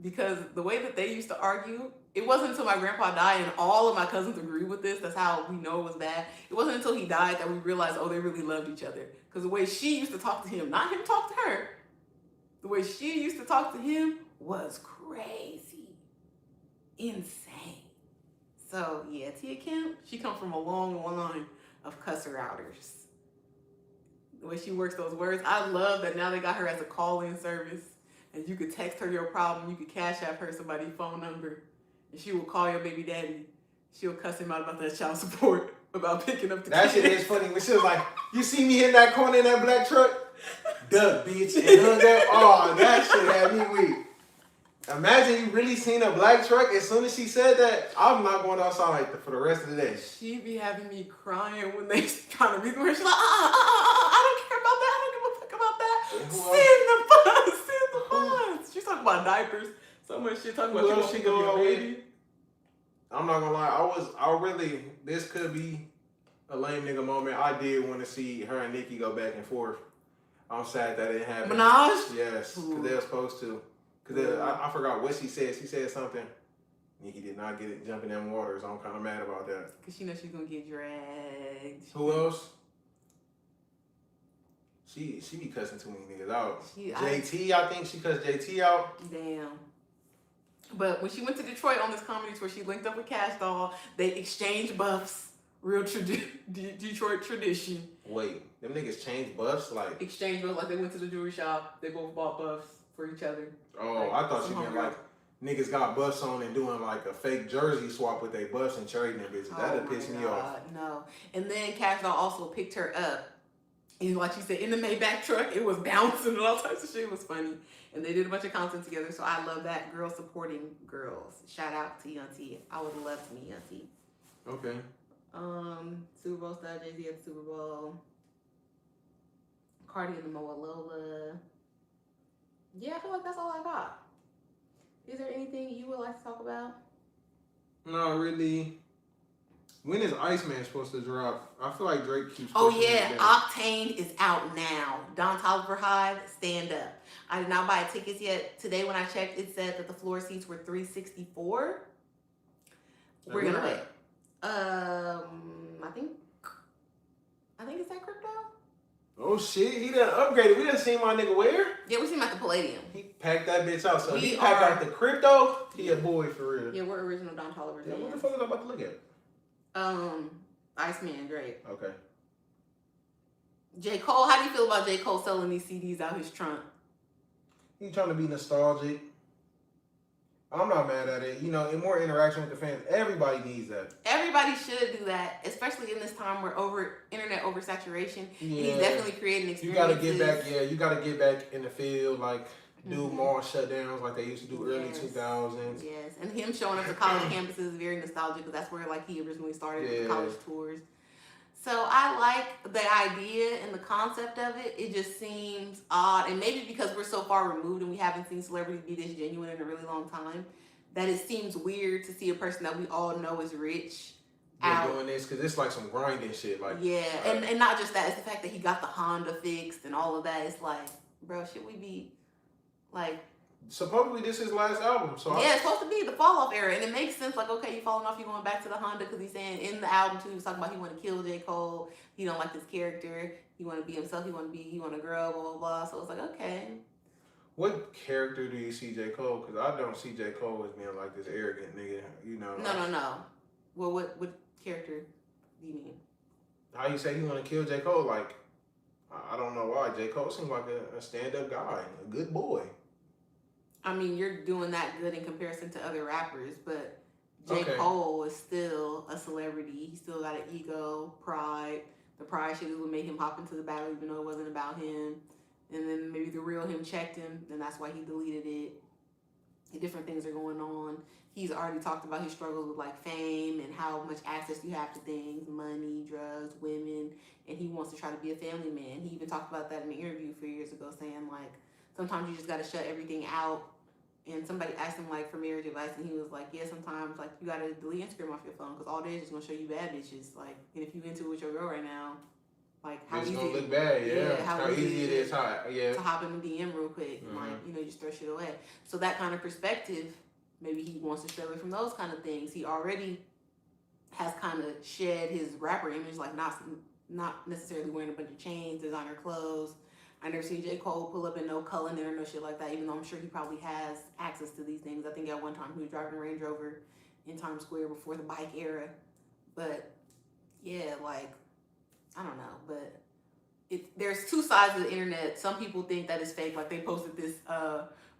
A: Because the way that they used to argue, it wasn't until my grandpa died, and all of my cousins agree with this. That's how we know it was bad. It wasn't until he died that we realized, oh, they really loved each other. Because the way she used to talk to him, not him talk to her, the way she used to talk to him was crazy. Insane. So, yeah, Tia Kim, she comes from a long line of cusser outers. The way she works those words, I love that now they got her as a call-in service. And you could text her your problem. You could cash app her somebody's phone number. And she will call your baby daddy. She'll cuss him out about that child support, about picking up the
C: That
A: kids.
C: shit is funny. When she was like, you see me in that corner in that black truck? Duck, bitch. And hung up. Oh, that shit had me weak. Imagine you really seen a black truck. As soon as she said that, I'm not going outside for the rest of the day.
A: She be having me crying when they trying to reason with her. She's like, I don't care about that. I don't give a fuck about that. Send the funds. Send the funds. She's talking about diapers. So much shit talking about she gonna be a baby.
C: I'm not gonna lie. This could be a lame nigga moment. I did want to see her and Nikki go back and forth. I'm sad that didn't happen.
A: Minaj?
C: Yes, because they were supposed to. Because I forgot what she said. She said something. Nikki did not get it jump in them waters. I'm kind of mad about that.
A: Because she knows she's going to get dragged.
C: Who else? She be cussing too many niggas out. JT, I think she cussed JT out.
A: Damn. But when she went to Detroit on this comedy tour, she linked up with Cash Doll. They exchanged buffs. Real Detroit tradition.
C: Wait, them niggas changed buffs? Like
A: exchange buffs, like they went to the jewelry shop. They both bought buffs for each other.
C: Oh,
A: like,
C: I thought you meant like niggas got buffs on and doing like a fake jersey swap with their buffs and trading them bitches. That'd piss me off.
A: No. And then Cash Doll also picked her up. And like she said, in the Maybach truck, it was bouncing and all types of shit. It was funny. And they did a bunch of content together. So I love that. Girls supporting girls. Shout out to Young T. I would love to meet Young T.
C: Okay.
A: Super Bowl star, Jay-Z at the Super Bowl. Cardi and the Moa Lola. Yeah, I feel like that's all I got. Is there anything you would like to talk about?
C: No, really. When is Iceman supposed to drop? I feel like Drake keeps.
A: Oh yeah, Octane is out now. Don Toliver Hive, stand up. I did not buy tickets yet. Today when I checked, it said that the floor seats were $364. We're gonna wait. I think it's at Crypto.
C: Oh shit, he done upgraded. We done seen my nigga where?
A: Yeah, we see him at the Palladium.
C: He packed that bitch out. So he packed out the Crypto. He a boy for real.
A: Yeah, we're original Don Toliver.
C: Yeah, what the fuck is I about to look at?
A: Iceman, Drake.
C: Okay.
A: J. Cole, how do you feel about J. Cole selling these CDs out his trunk?
C: He trying to be nostalgic. I'm not mad at it. You know, and more interaction with the fans. Everybody needs that.
A: Everybody should do that, especially in this time where internet oversaturation.
C: Yeah.
A: He's definitely creating experiences.
C: You gotta get back. Yeah, you gotta get back in the field. Like do mall shutdowns like they used to do early 2000s.
A: Yes, and him showing up to college campuses is very nostalgic because that's where like he originally started with the college tours. So I like the idea and the concept of it. It just seems odd, and maybe because we're so far removed and we haven't seen celebrities be this genuine in a really long time, that it seems weird to see a person that we all know is rich out
C: doing this because it's like some grinding shit. Like
A: and not just that, it's the fact that he got the Honda fixed and all of that. It's like, bro, should we be like?
C: Supposedly this is his last album, so
A: it's supposed to be the fall off era, and it makes sense. Like, okay, you falling off, you going back to the Honda because he's saying in the album too, he was talking about he want to kill J. Cole, he don't like this character, he want to be himself, he want to grow, blah blah blah. So it's like, okay.
C: What character do you see J. Cole? Because I don't see J. Cole as being like this arrogant nigga, you know.
A: No. Well, what character do you mean?
C: How you say he want to kill J. Cole? Like, I don't know why. J. Cole seems like a stand-up guy, a good boy.
A: I mean, you're doing that good in comparison to other rappers, but J. Cole is still a celebrity. He still got an ego, pride. The pride shit is what made him hop into the battle, even though it wasn't about him. And then maybe the real him checked him, and that's why he deleted it. And different things are going on. He's already talked about his struggles with like fame and how much access you have to things, money, drugs, women, and he wants to try to be a family man. He even talked about that in an interview a few years ago, saying like, sometimes you just got to shut everything out. And somebody asked him like for marriage advice, and he was like, yeah, sometimes like you got to delete Instagram off your phone because all day is just going to show you bad bitches. Like, and if you into it with your girl right now, like how
C: it's
A: easy
C: gonna look bad,
A: how
C: easy it is
A: to hop in the DM real quick, and like, you know, just throw shit away. So that kind of perspective, maybe he wants to stray away from those kind of things. He already has kind of shed his rapper image, like not necessarily wearing a bunch of chains, designer clothes. I never seen J. Cole pull up in no Cullinan or no shit like that, even though I'm sure he probably has access to these things. I think at one time he was driving a Range Rover in Times Square before the bike era. But yeah, like, I don't know. But there's two sides of the internet. Some people think that it's fake. Like they posted this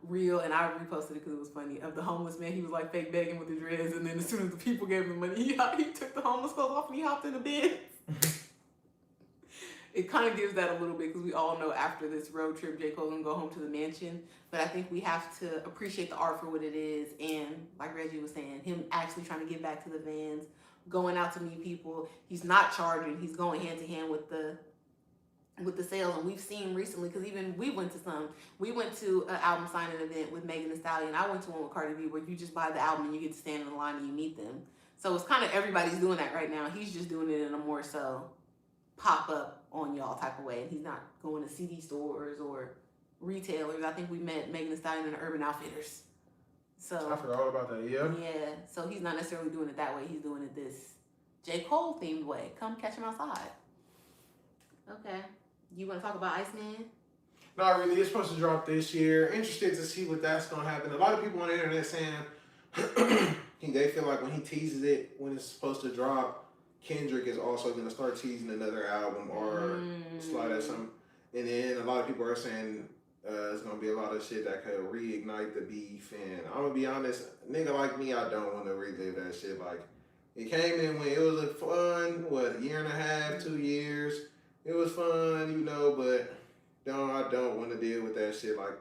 A: reel, and I reposted it because it was funny, of the homeless man. He was like fake begging with the dreads, and then as soon as the people gave him money, he took the homeless clothes off and he hopped in the bed. It kind of gives that a little bit because we all know after this road trip, J. Cole gonna go home to the mansion. But I think we have to appreciate the art for what it is. And like Reggie was saying, him actually trying to get back to the vans, going out to meet people. He's not charging. He's going hand to hand with the sales. And we've seen recently, because even we went to an album signing event with Megan Thee Stallion. I went to one with Cardi B where you just buy the album and you get to stand in the line and you meet them. So it's kind of everybody's doing that right now. He's just doing it in a more so pop up on y'all type of way, and he's not going to CD stores or retailers. I think we met Megan Thee Stallion in the Urban Outfitters. So
C: I forgot all about that. Yeah.
A: So he's not necessarily doing it that way. He's doing it this J. Cole themed way. Come catch him outside. Okay, you want to talk about Iceman?
C: Not really. It's supposed to drop this year. Interested to see what that's gonna happen. A lot of people on the internet saying they feel like when he teases it when it's supposed to drop, Kendrick is also going to start teasing another album or slide at some. And then a lot of people are saying it's going to be a lot of shit that could reignite the beef. And I'm going to be honest, nigga like me, I don't want to relive that shit. Like, it came in when it was a fun, a year and a half, 2 years. It was fun, you know, but I don't want to deal with that shit. Like,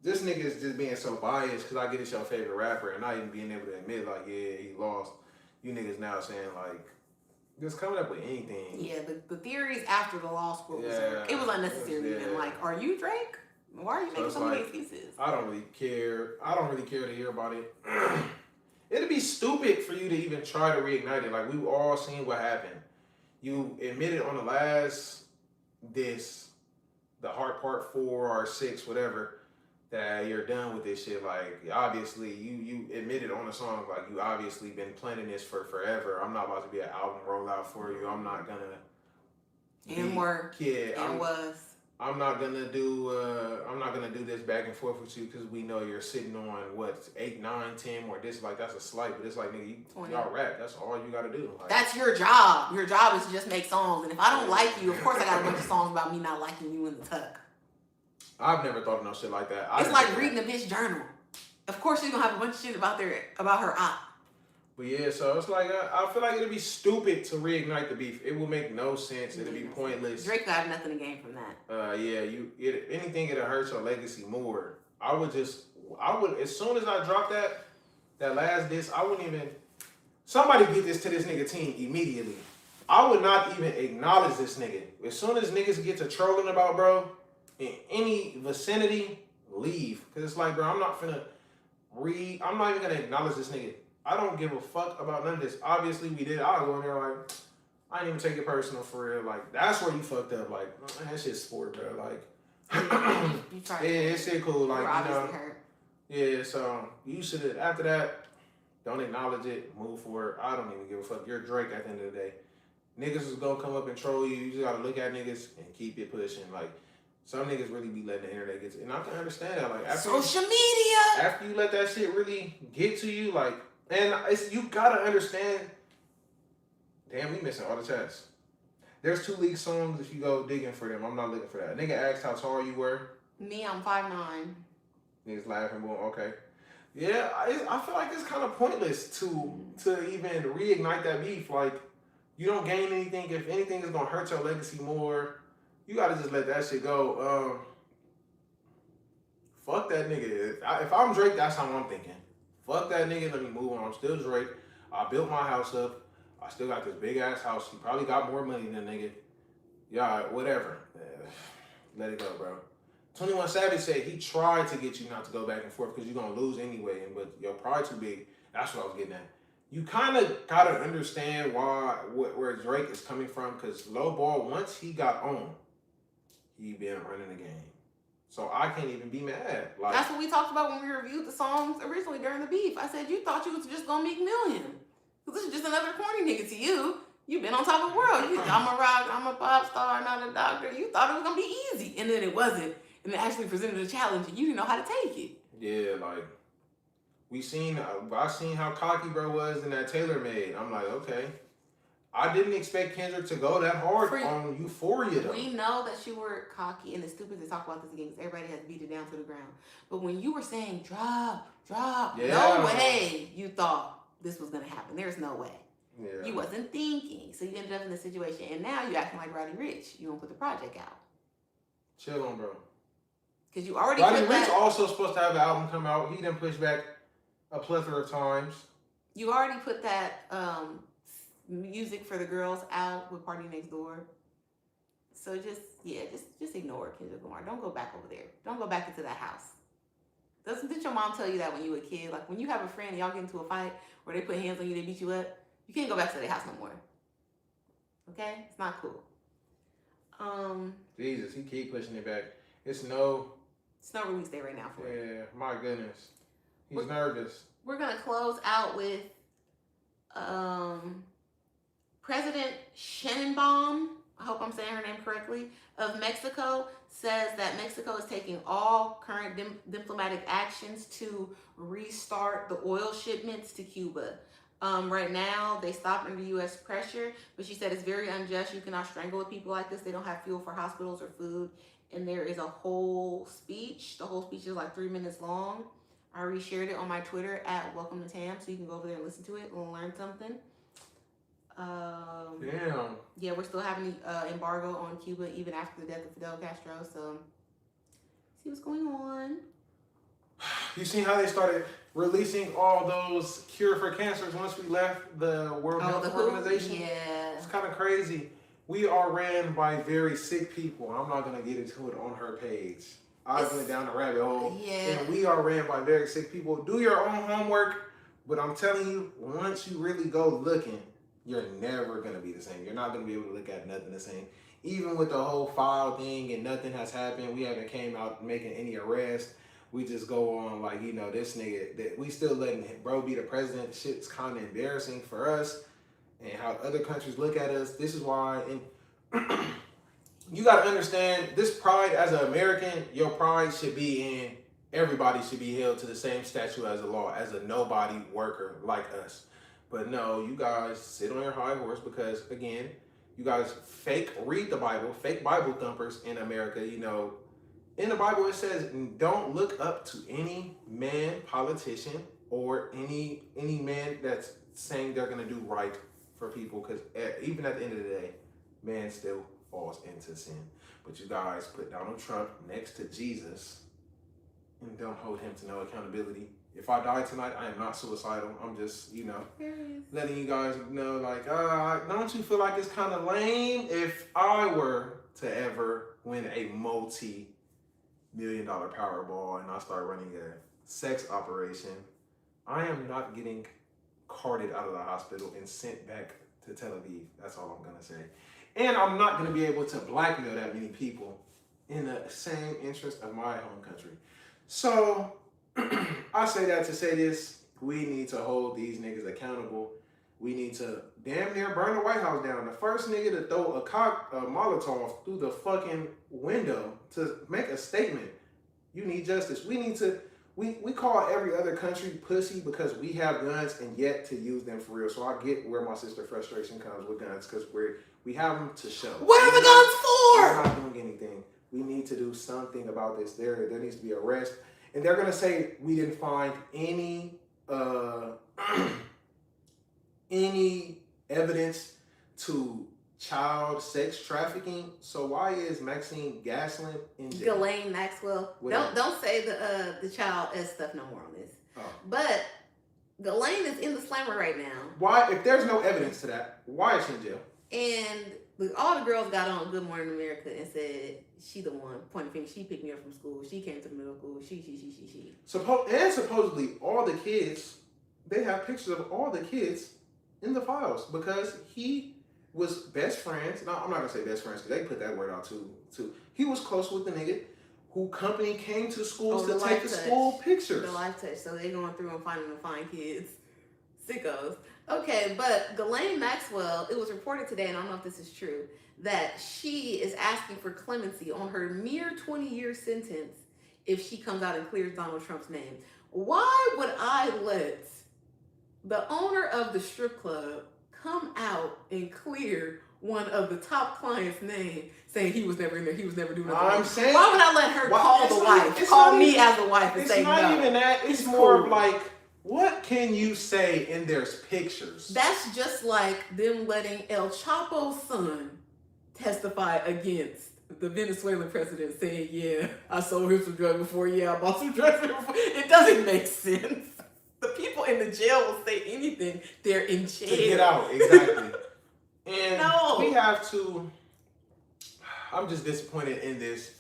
C: this nigga is just being so biased because I get it's your favorite rapper and not even being able to admit, like, yeah, he lost. You niggas now saying, like, just coming up with anything.
A: Yeah, the theories after the loss were it was unnecessary. Even like, are you Drake? Why are you making so many excuses?
C: I don't really care. I don't really care to hear about it. It'd be stupid for you to even try to reignite it. Like, we've all seen what happened. You admitted on the last diss, the Heart Part 4 or 6, whatever, that you're done with this shit. Like, obviously, you admitted on the song, like, you obviously been planning this for forever. I'm not about to be an album rollout for you. I'm not gonna I'm not gonna do this back and forth with you because we know you're sitting on 8, 9, 10 more discs. Like, that's a slight, but it's like, nigga, y'all rap. That's all you gotta do. Like,
A: that's your job. Your job is to just make songs. And if I don't like you, of course I got a bunch of songs about me not liking you in the tuck.
C: I've never thought of no shit like that.
A: It's like reading a bitch journal. Of course she's gonna have a bunch of shit about her aunt.
C: But yeah, so it's like, I feel like it'd be stupid to reignite the beef. It will make no sense. It'll be pointless.
A: Drake will have nothing to gain from that.
C: Anything it'll hurt your legacy more. I would, as soon as I drop that last diss, I wouldn't even, somebody get this to this nigga team immediately. I would not even acknowledge this nigga. As soon as niggas get to trolling about, bro, in any vicinity, leave. Cause it's like, bro, I'm not even gonna acknowledge this nigga. I don't give a fuck about none of this. Obviously, we did. I'll go in there like, I didn't even take it personal for real. Like, that's where you fucked up. Like, that shit's sport, bro. Like, yeah, it's shit cool. Like, you know, yeah. So you should have. After that, don't acknowledge it. Move forward. I don't even give a fuck. You're Drake at the end of the day. Niggas is gonna come up and troll you. You just gotta look at niggas and keep it pushing. Like, some niggas really be letting the internet get to, and I can understand that. Like, after
A: social media,
C: after you let that shit really get to you, like, and you gotta understand. Damn, we missing all the chats. There's 2 leaked songs if you go digging for them. I'm not looking for that. Nigga asked how tall you were.
A: Me, I'm 5'9".
C: Niggas laughing, boom, okay. Yeah, I feel like it's kind of pointless to even reignite that beef. Like, you don't gain anything. If anything is gonna hurt your legacy more, you gotta just let that shit go. Fuck that nigga. If I'm Drake, that's how I'm thinking. Fuck that nigga, let me move on. I'm still Drake. I built my house up. I still got this big ass house. He probably got more money than nigga. Yeah, whatever. Let it go, bro. 21 Savage said he tried to get you not to go back and forth because you're going to lose anyway, but your pride too big. That's what I was getting at. You kind of got to understand where Drake is coming from, because Low Ball, once he got on, he been running the game. So I can't even be mad. Like,
A: that's what we talked about when we reviewed the songs originally during the beef. I said, you thought you was just going to make million. This is just another corny nigga to you. You've been on top of the world. I'm a rock, I'm a pop star, not a doctor. You thought it was going to be easy. And then it wasn't. And it actually presented a challenge and you didn't know how to take it.
C: Yeah, like, I seen how cocky bro was in that Taylor made. I'm like, okay. I didn't expect Kendrick to go that hard on Euphoria though.
A: We know that you were cocky, and it's stupid to talk about this again because everybody has beat it down to the ground. But when you were saying drop,
C: yeah.
A: No way you thought this was going to happen. There's no way.
C: Yeah.
A: You wasn't thinking. So you ended up in this situation. And now you acting like Roddy Ricch. You won't put the project out.
C: Chill on, bro.
A: Because you already
C: Roddy Ricch also supposed to have an album come out. He done pushed back a plethora of times.
A: You already put that music for the girls out with Party Next Door. So just ignore Kendrick Lamar. Don't go back over there. Don't go back into that house. Didn't your mom tell you that when you were a kid? Like, when you have a friend and y'all get into a fight or they put hands on you, they beat you up, you can't go back to their house no more. Okay? It's not cool.
C: Jesus, he keep pushing it back. It's no
A: release day right now for it.
C: Yeah, my goodness. He's nervous.
A: We're going to close out with President Sheinbaum, I hope I'm saying her name correctly, of Mexico, says that Mexico is taking all current diplomatic actions to restart the oil shipments to Cuba. Right now, they stopped under U.S. pressure, but she said it's very unjust. You cannot strangle with people like this. They don't have fuel for hospitals or food. And there is a whole speech. The whole speech is like 3 minutes long. I reshared it on my Twitter at Welcome to Tam, so you can go over there and listen to it and learn something.
C: Damn.
A: Yeah, we're still having embargo on Cuba even after the death of Fidel Castro. So, see what's going on.
C: You seen how they started releasing all those cure for cancers once we left the World Health Organization?
A: Yeah.
C: It's kind of crazy. We are ran by very sick people. I'm not going to get into it on her page. I went down the rabbit hole.
A: Yeah.
C: And we are ran by very sick people. Do your own homework. But I'm telling you, once you really go looking, you're never going to be the same. You're not going to be able to look at nothing the same. Even with the whole file thing and nothing has happened, we haven't came out making any arrests. We just go on like, you know, this nigga, that we still letting bro be the president. Shit's kind of embarrassing for us and how other countries look at us. This is why, and you got to understand, this pride as an American, your pride should be in everybody should be held to the same statute as the law, as a nobody worker like us. But no, you guys sit on your high horse because, again, you guys read the Bible, fake Bible thumpers in America. You know, in the Bible it says, don't look up to any man, politician, or any man that's saying they're going to do right for people, because even at the end of the day, man still falls into sin. But you guys put Donald Trump next to Jesus, and don't hold him to no accountability. If I die tonight, I am not suicidal. I'm just, letting you guys know, like, don't you feel like it's kind of lame if I were to ever win a multi-million-dollar Powerball and I start running a sex operation? I am not getting carted out of the hospital and sent back to Tel Aviv. That's all I'm gonna say. And I'm not gonna be able to blackmail that many people in the same interest of my home country. So I say that to say this: we need to hold these niggas accountable. We need to damn near burn the White House down. The first nigga to throw a Molotov through the fucking window to make a statement. You need justice. We need to. We call every other country pussy because we have guns and yet to use them for real. So I get where my sister frustration comes with guns because we have them to show.
A: What are the guns for?
C: We're not doing anything. We need to do something about this. There needs to be arrest. And they're gonna say we didn't find any any evidence to child sex trafficking. So why is Maxine Gaslin in jail?
A: Ghislaine Maxwell. Don't say the child S stuff no more on this.
C: Oh.
A: But Ghislaine is in the slammer right now.
C: Why, if there's no evidence to that, why is she in jail?
A: And all the girls got on Good Morning America and said she the one pointing finger. She picked me up from school. She came to the middle school. She.
C: Supposedly all the kids, they have pictures of all the kids in the files because he was best friends. No, I'm not gonna say best friends because they put that word out too. He was close with the nigga who company came to schools to take the school pictures.
A: The Life Touch. So they're going through and finding the fine kids. Sickos. Okay, but Ghislaine Maxwell, it was reported today, and I don't know if this is true, that she is asking for clemency on her mere 20-year sentence if she comes out and clears Donald Trump's name. Why would I let the owner of the strip club come out and clear one of the top clients' name, saying he was never in there, he was never doing nothing?
C: I'm saying,
A: why would I let her call the wife, call me as the wife, and say no?
C: It's not even that. It's more of like, what can you say and there's pictures?
A: That's just like them letting El Chapo's son testify against the Venezuelan president, saying, yeah, I sold him some drugs before, yeah, I bought some drugs before. It doesn't make sense. The people in the jail will say anything. They're in jail.
C: To get out, exactly. And we have to, I'm just disappointed in this,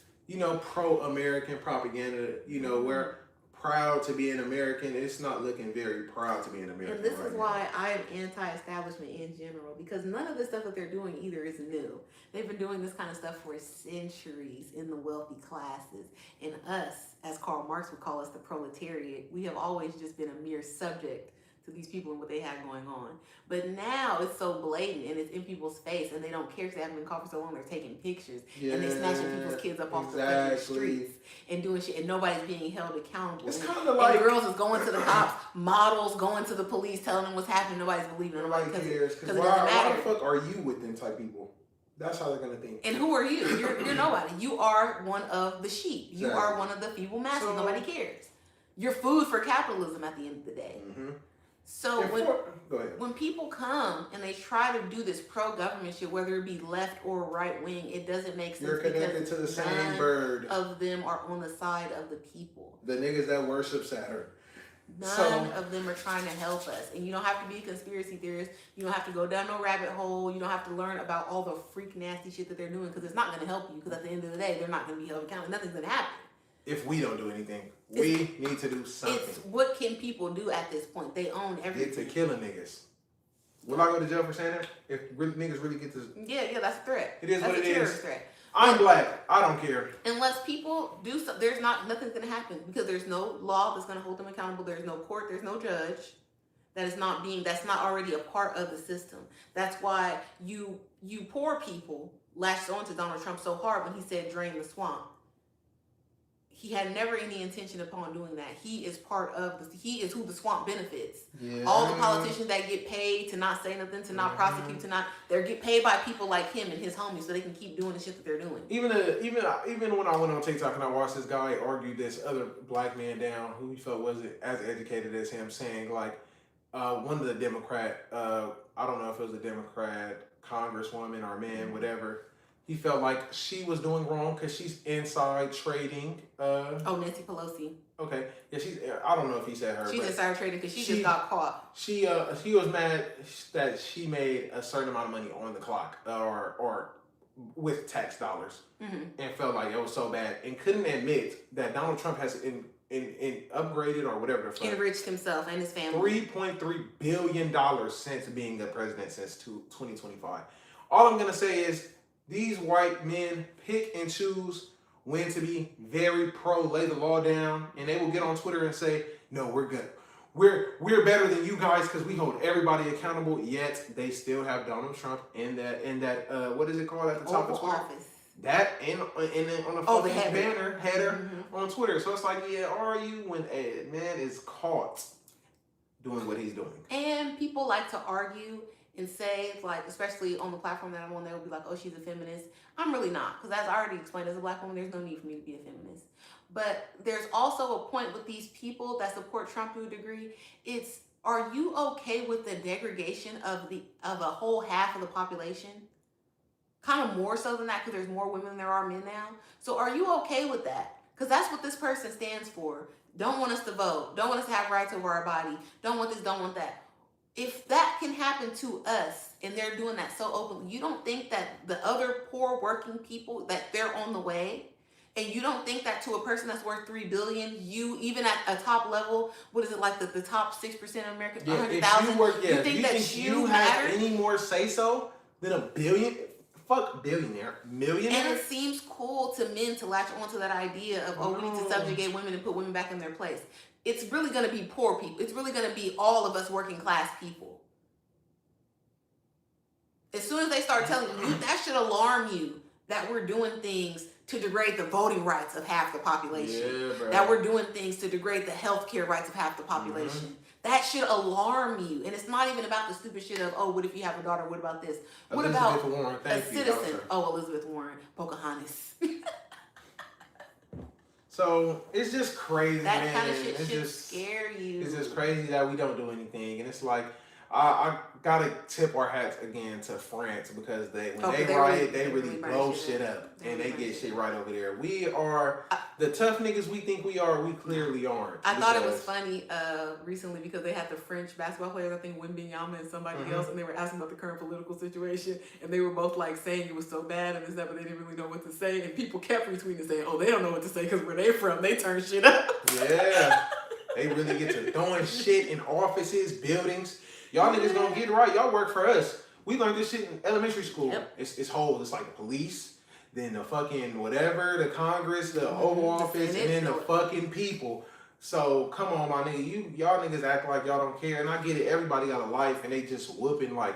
C: pro-American propaganda, we're proud to be an American. It's not looking very proud to be an American.
A: And this is why I am anti-establishment in general, because none of the stuff that they're doing either is new. They've been doing this kind of stuff for centuries in the wealthy classes. And us, as Karl Marx would call us, the proletariat, we have always just been a mere subject to these people and what they have going on. But now it's so blatant and it's in people's face and they don't care because they haven't been caught for so long. They're taking pictures and they're snatching people's kids up off the fucking streets and doing shit and nobody's being held accountable.
C: It's kind of like
A: girls is going to the cops, models going to the police, telling them what's happening. Nobody's believing them.
C: Nobody cares because why the fuck are you with them type people? That's how they're gonna think.
A: And who are you? You're nobody. You are one of the sheep. You are one of the feeble masses. So, nobody cares. You're food for capitalism at the end of the day.
C: Mm-hmm.
A: So when people come and they try to do this pro-government shit, whether it be left or right wing, it doesn't make sense.
C: You're connected to the same bird.
A: Of them are on the side of the people.
C: The niggas that worship Saturn.
A: None of them are trying to help us. And you don't have to be a conspiracy theorist. You don't have to go down no rabbit hole. You don't have to learn about all the freak nasty shit that they're doing because it's not going to help you because at the end of the day, they're not going to be held accountable. Nothing's going to happen.
C: If we don't do anything, we need to do something.
A: It's what can people do at this point? They own everything.
C: Get to killing niggas. Will I go to jail for saying that? If niggas really get to...
A: Yeah, that's a threat.
C: It is what it is.
A: That's a terrorist threat.
C: I'm black. I don't care.
A: Unless people do so, nothing's going to happen because there's no law that's going to hold them accountable. There's no court. There's no judge. That's not already a part of the system. That's why you poor people latched onto Donald Trump so hard when he said drain the swamp. He had never any intention upon doing that. He is he is who the swamp benefits. Yeah. All the politicians that get paid to not say nothing, to not prosecute, they get paid by people like him and his homies so they can keep doing the shit that they're doing.
C: Even when I went on TikTok and I watched this guy argue this other black man down who he felt wasn't as educated as him, saying like one of the Democrat, I don't know if it was a Democrat congresswoman or man, whatever, He felt like she was doing wrong because she's inside trading.
A: Nancy Pelosi.
C: Okay, yeah, she's. I don't know if he said her.
A: She's inside trading because she just got caught.
C: She was mad that she made a certain amount of money on the clock or with tax dollars, and felt like it was so bad and couldn't admit that Donald Trump has upgraded or whatever the fuck,
A: enriched himself and his family
C: $3.3 billion since being the president since 2025. All I'm gonna say is these white men pick and choose when to be very pro lay the law down, and they will get on Twitter and say, no, we're good. We're better than you guys because we hold everybody accountable, yet they still have Donald Trump in that what is it called at the top
A: Oval
C: of Twitter?
A: Office.
C: That and on the fucking header on Twitter. So it's like, yeah, are you when a man is caught doing what he's doing?
A: And people like to argue and say, like, especially on the platform that I'm on, they will be like, oh, she's a feminist. I'm really not, because as I already explained, as a black woman, there's no need for me to be a feminist. But there's also a point with these people that support Trump to a degree. It's, are you okay with the degradation of a whole half of the population? Kind of more so than that, because there's more women than there are men now. So are you okay with that? Because that's what this person stands for. Don't want us to vote. Don't want us to have rights over our body. Don't want this, don't want that. If that can happen to us, and they're doing that so openly, you don't think that the other poor working people, that they're on the way? And you don't think that to a person that's worth $3 billion, you, even at a top level, what is it, like the top 6% of Americans, 100,000?
C: You think that you have any more say so than a billion? Fuck billionaire, millionaire.
A: And it seems cool to men to latch onto that idea of, oh, we need to subjugate women and put women back in their place. It's really going to be poor people. It's really going to be all of us working class people. As soon as they start telling you, that should alarm you that we're doing things to degrade the voting rights of half the population. Yeah, that we're doing things to degrade the healthcare rights of half the population. That should alarm you. And it's not even about the stupid shit of, oh, what if you have a daughter? What about this? What about
C: Warren,
A: a citizen? Oh, Elizabeth Warren, Pocahontas.
C: So it's just crazy,
A: that
C: man.
A: Kind of shit
C: it's
A: should
C: just
A: scare you.
C: It's just crazy that we don't do anything, and it's like I gotta tip our hats again to France because they riot, they really blow shit up and they get shit right over there. We are the tough niggas we think we are. We clearly aren't.
A: I thought it was funny recently because they had the French basketball players, I think Wembanyama and somebody else, and they were asking about the current political situation, and they were both like saying it was so bad and this that, but they didn't really know what to say, and people kept retweeting and saying, oh, they don't know what to say because where they from, they turn shit up. Yeah,
C: they really get to throwing shit in offices, buildings. Y'all niggas gonna get it right. Y'all work for us. We learned this shit in elementary school. Yep. It's whole. It's like the police, then the fucking whatever, the Congress, the Oval Office, and then the fucking people. So come on, my nigga. Y'all niggas act like y'all don't care. And I get it. Everybody got a life, and they just whooping like,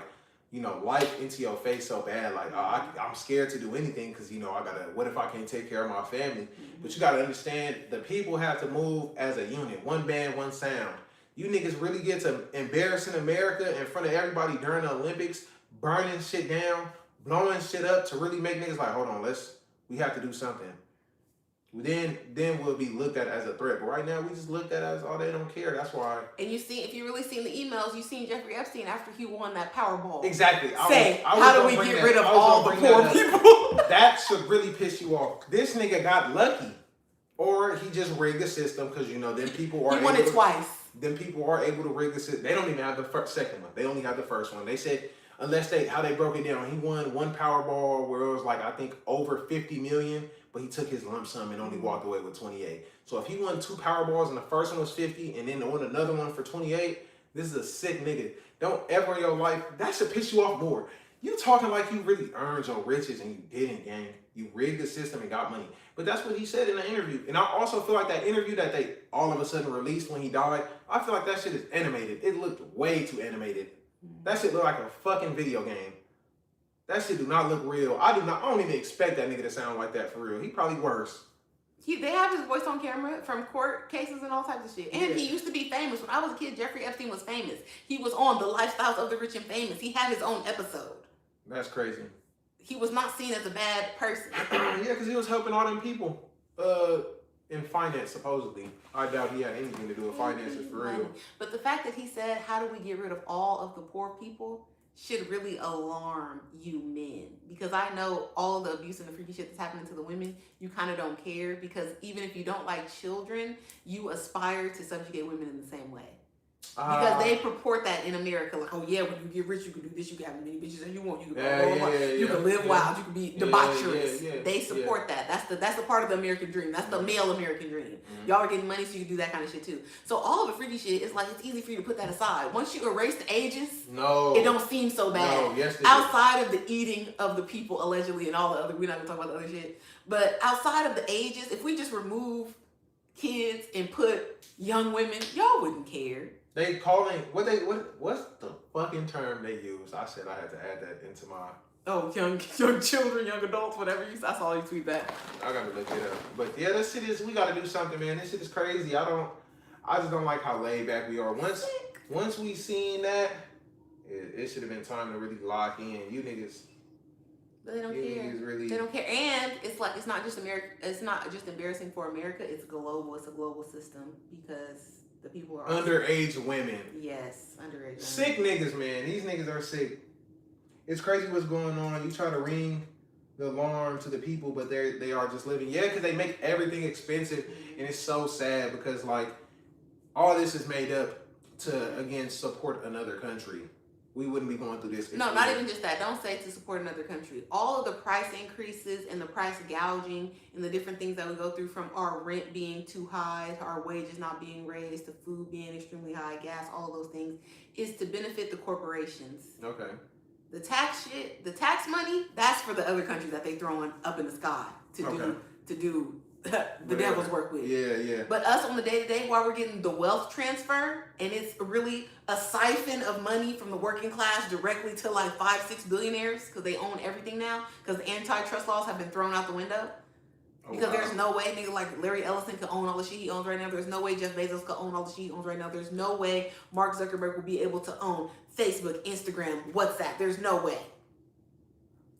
C: life into your face so bad. Like I'm scared to do anything because I gotta. What if I can't take care of my family? But you gotta understand, the people have to move as a unit. One band, one sound. You niggas really get to embarrassing America in front of everybody during the Olympics, burning shit down, blowing shit up to really make niggas like, hold on, we have to do something. Then we'll be looked at as a threat. But right now, we just looked at as, oh, they don't care. That's why.
A: And you see, if you really seen the emails, you seen Jeffrey Epstein after he won that Powerball.
C: Exactly.
A: How do we get rid of all the poor people?
C: That should really piss you off. This nigga got lucky. Or he just rigged the system because, then people are.
A: He won it twice.
C: Then people are able to rig the system. They don't even have the second one. They only have the first one. They said, how they broke it down, he won one Powerball where it was like, I think, over 50 million, but he took his lump sum and only walked away with 28. So if he won 2 Powerballs and the first one was 50 and then won another one for 28, this is a sick nigga. Don't ever in your life, that should piss you off more. You talking like you really earned your riches and you didn't, gang. You rigged the system and got money. But that's what he said in the interview. And I also feel like that interview that they all of a sudden released when he died, I feel like that shit is animated. It looked way too animated. That shit looked like a fucking video game. That shit do not look real. I don't even expect that nigga to sound like that for real. He probably worse.
A: They have his voice on camera from court cases and all types of shit. And he used to be famous. When I was a kid, Jeffrey Epstein was famous. He was on The Lifestyles of the Rich and Famous. He had his own episode.
C: That's crazy.
A: He was not seen as a bad person.
C: Yeah, because he was helping all them people in finance, supposedly. I doubt he had anything to do with finances for real.
A: But the fact that he said, how do we get rid of all of the poor people, should really alarm you men, because I know all the abuse and the freaky shit that's happening to the women, you kind of don't care, because even if you don't like children, you aspire to subjugate women in the same way. Because they purport that in America, like, oh yeah, when you get rich, you can do this, you can have as many bitches as you want, you can you can live wild, you can be debaucherous. They support that. That's the part of the American dream. That's the male American dream. Mm-hmm. Y'all are getting money, so you can do that kind of shit too. So all of the freaky shit is like, it's easy for you to put that aside. Once you erase the ages, it don't seem so bad.
C: No, yes,
A: outside of the eating of the people allegedly and all the other, we're not gonna talk about the other shit. But outside of the ages, if we just remove kids and put young women, y'all wouldn't care.
C: They calling what's the fucking term they use? I said I had to add that into my
A: young children, young adults, whatever you. I saw you tweet that.
C: I gotta look it up. But yeah, this shit is, we gotta do something, man. This shit is crazy. I just don't like how laid back we are. Once we seen that, it should have been time to really lock in. You niggas.
A: But they don't care. They don't care. And it's like, it's not just America. It's not just embarrassing for America. It's global. It's a global system, because the people are
C: underage women.
A: Yes, underage women.
C: Sick niggas, man. These niggas are sick. It's crazy what's going on. You try to ring the alarm to the people, but they are just living. Yeah, because they make everything expensive, and it's so sad because like all this is made up to again support another country. We wouldn't be going through this.
A: No, not even just that. Don't say to support another country. All of the price increases and the price gouging and the different things that we go through, from our rent being too high, to our wages not being raised, to food being extremely high, gas, all of those things, is to benefit the corporations.
C: Okay.
A: The tax shit, the tax money, that's for the other countries that they throwing up in the sky to do the devil's work with.
C: Yeah.
A: But us on the day-to-day, while we're getting the wealth transfer, and it's really a siphon of money from the working class directly to like 5-6 billionaires, because they own everything now, because the antitrust laws have been thrown out the window. Because there's no way nigga like Larry Ellison could own all the shit he owns right now. There's no way Jeff Bezos could own all the shit he owns right now. There's no way Mark Zuckerberg will be able to own Facebook, Instagram, WhatsApp. There's no way.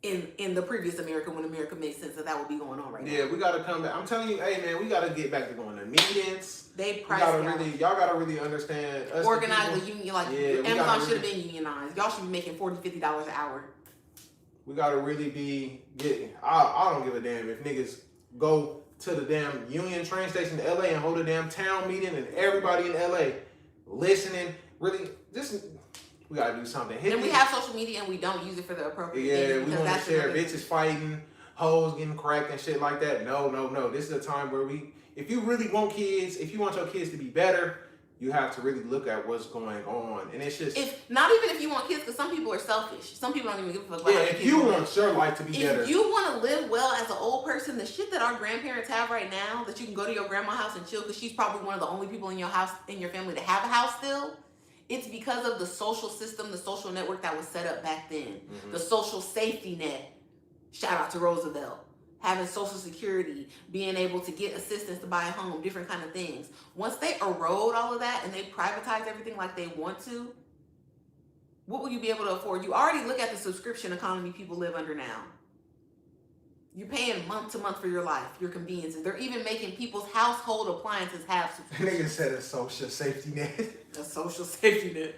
A: In the previous America, when America made sense, that would be going on right now.
C: Yeah, we gotta come back. I'm telling you, hey man, we gotta get back to going to meetings.
A: Y'all
C: gotta really understand.
A: Organize the union, like Amazon should have been unionized. Y'all should be making $40-$50 an hour.
C: We gotta really be getting. I don't give a damn if niggas go to the damn Union train station in LA and hold a damn town meeting, and everybody in LA listening. Really, we gotta do something.
A: And we have social media and we don't use it for the appropriate things.
C: We want to share bitches fighting, hoes getting cracked and shit like that. No. This is a time where if you really want kids, if you want your kids to be better, you have to really look at what's going on. And it's just...
A: Not even if you want kids, because some people are selfish. Some people don't even give a fuck about
C: if you want your life to be better.
A: If you want to live well as an old person, the shit that our grandparents have right now, that you can go to your grandma's house and chill, because she's probably one of the only people in your house, in your family, to have a house still. It's because of the social system, the social network that was set up back then. Mm-hmm. The social safety net. Shout out to Roosevelt. Having social security, being able to get assistance to buy a home, different kind of things. Once they erode all of that and they privatize everything like they want to, what will you be able to afford? You already look at the subscription economy people live under now. You're paying month to month for your life, your conveniences. They're even making people's household appliances have subscriptions.
C: Nigga said a social safety net.
A: A social safety net.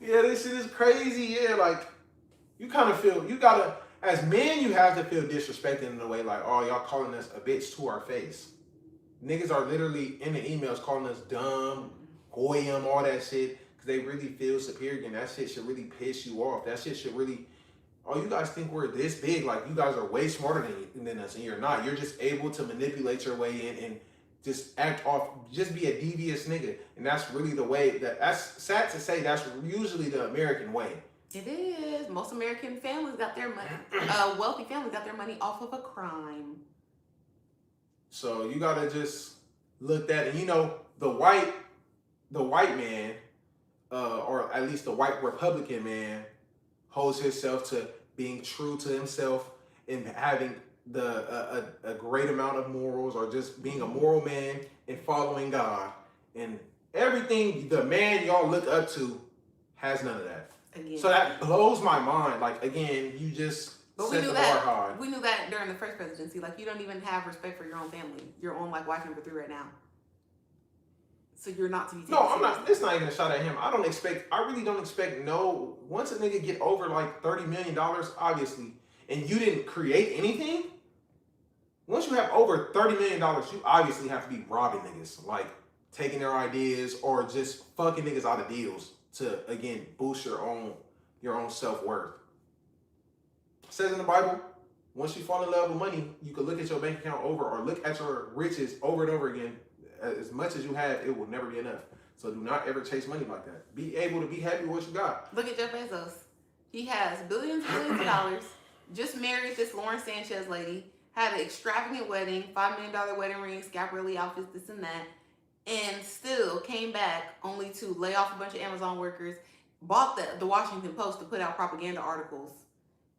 C: Yeah, this shit is crazy. Yeah, like, you kind of feel, you gotta, as men, you have to feel disrespected in a way like, oh, y'all calling us a bitch to our face. Niggas are literally in the emails calling us dumb, goyim, all that shit, because they really feel superior, and that shit should really piss you off. That shit should really... Oh, you guys think we're this big? Like, you guys are way smarter than us, and you're not. You're just able to manipulate your way in and just act off, just be a devious nigga. And that's really the way, that's sad to say, that's usually the American way.
A: It is. Most American families got their money, wealthy families got their money off of a crime.
C: So you gotta just look at it. And you know, the white man, or at least the white Republican man, holds himself to being true to himself and having a great amount of morals, or just being a moral man and following God. And everything the man y'all look up to has none of that. Again. So that blows my mind. Like, again, you just set the bar high.
A: We knew that during the first presidency. Like, you don't even have respect for your own family. You're on like wife number 3 right now. So you're not to be taken
C: No, I'm
A: seriously.
C: not. It's not even a shot at him. I really don't expect no. Once a nigga get over like $30 million, obviously, and you didn't create anything. Once you have over $30 million, you obviously have to be robbing niggas, like taking their ideas or just fucking niggas out of deals to again boost your own self-worth. It says in the Bible, once you fall in love with money, you can look at your bank account over or look at your riches over and over again. As much as you have, it will never be enough. So do not ever chase money like that. Be able to be happy with what you got.
A: Look at Jeff Bezos. He has billions and billions of dollars. Just married this Lauren Sanchez lady. Had an extravagant wedding, $5 million wedding ring, Schiaparelli outfits, this and that. And still came back only to lay off a bunch of Amazon workers. Bought the Washington Post to put out propaganda articles.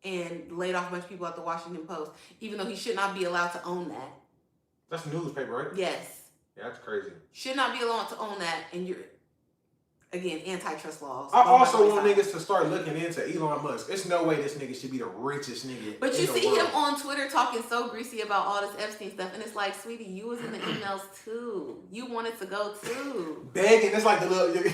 A: And laid off a bunch of people at the Washington Post. Even though he should not be allowed to own that.
C: That's a newspaper, right?
A: Yes.
C: Yeah, that's crazy.
A: Should not be allowed to own that, and you're, again, antitrust laws.
C: I also want niggas to start looking into Elon Musk. It's no way this nigga should be the richest nigga.
A: But you
C: in the
A: see
C: world.
A: him on Twitter talking so greasy about all this Epstein stuff, and it's like, sweetie, you was in the emails too. You wanted to go too.
C: Begging, it's like the little,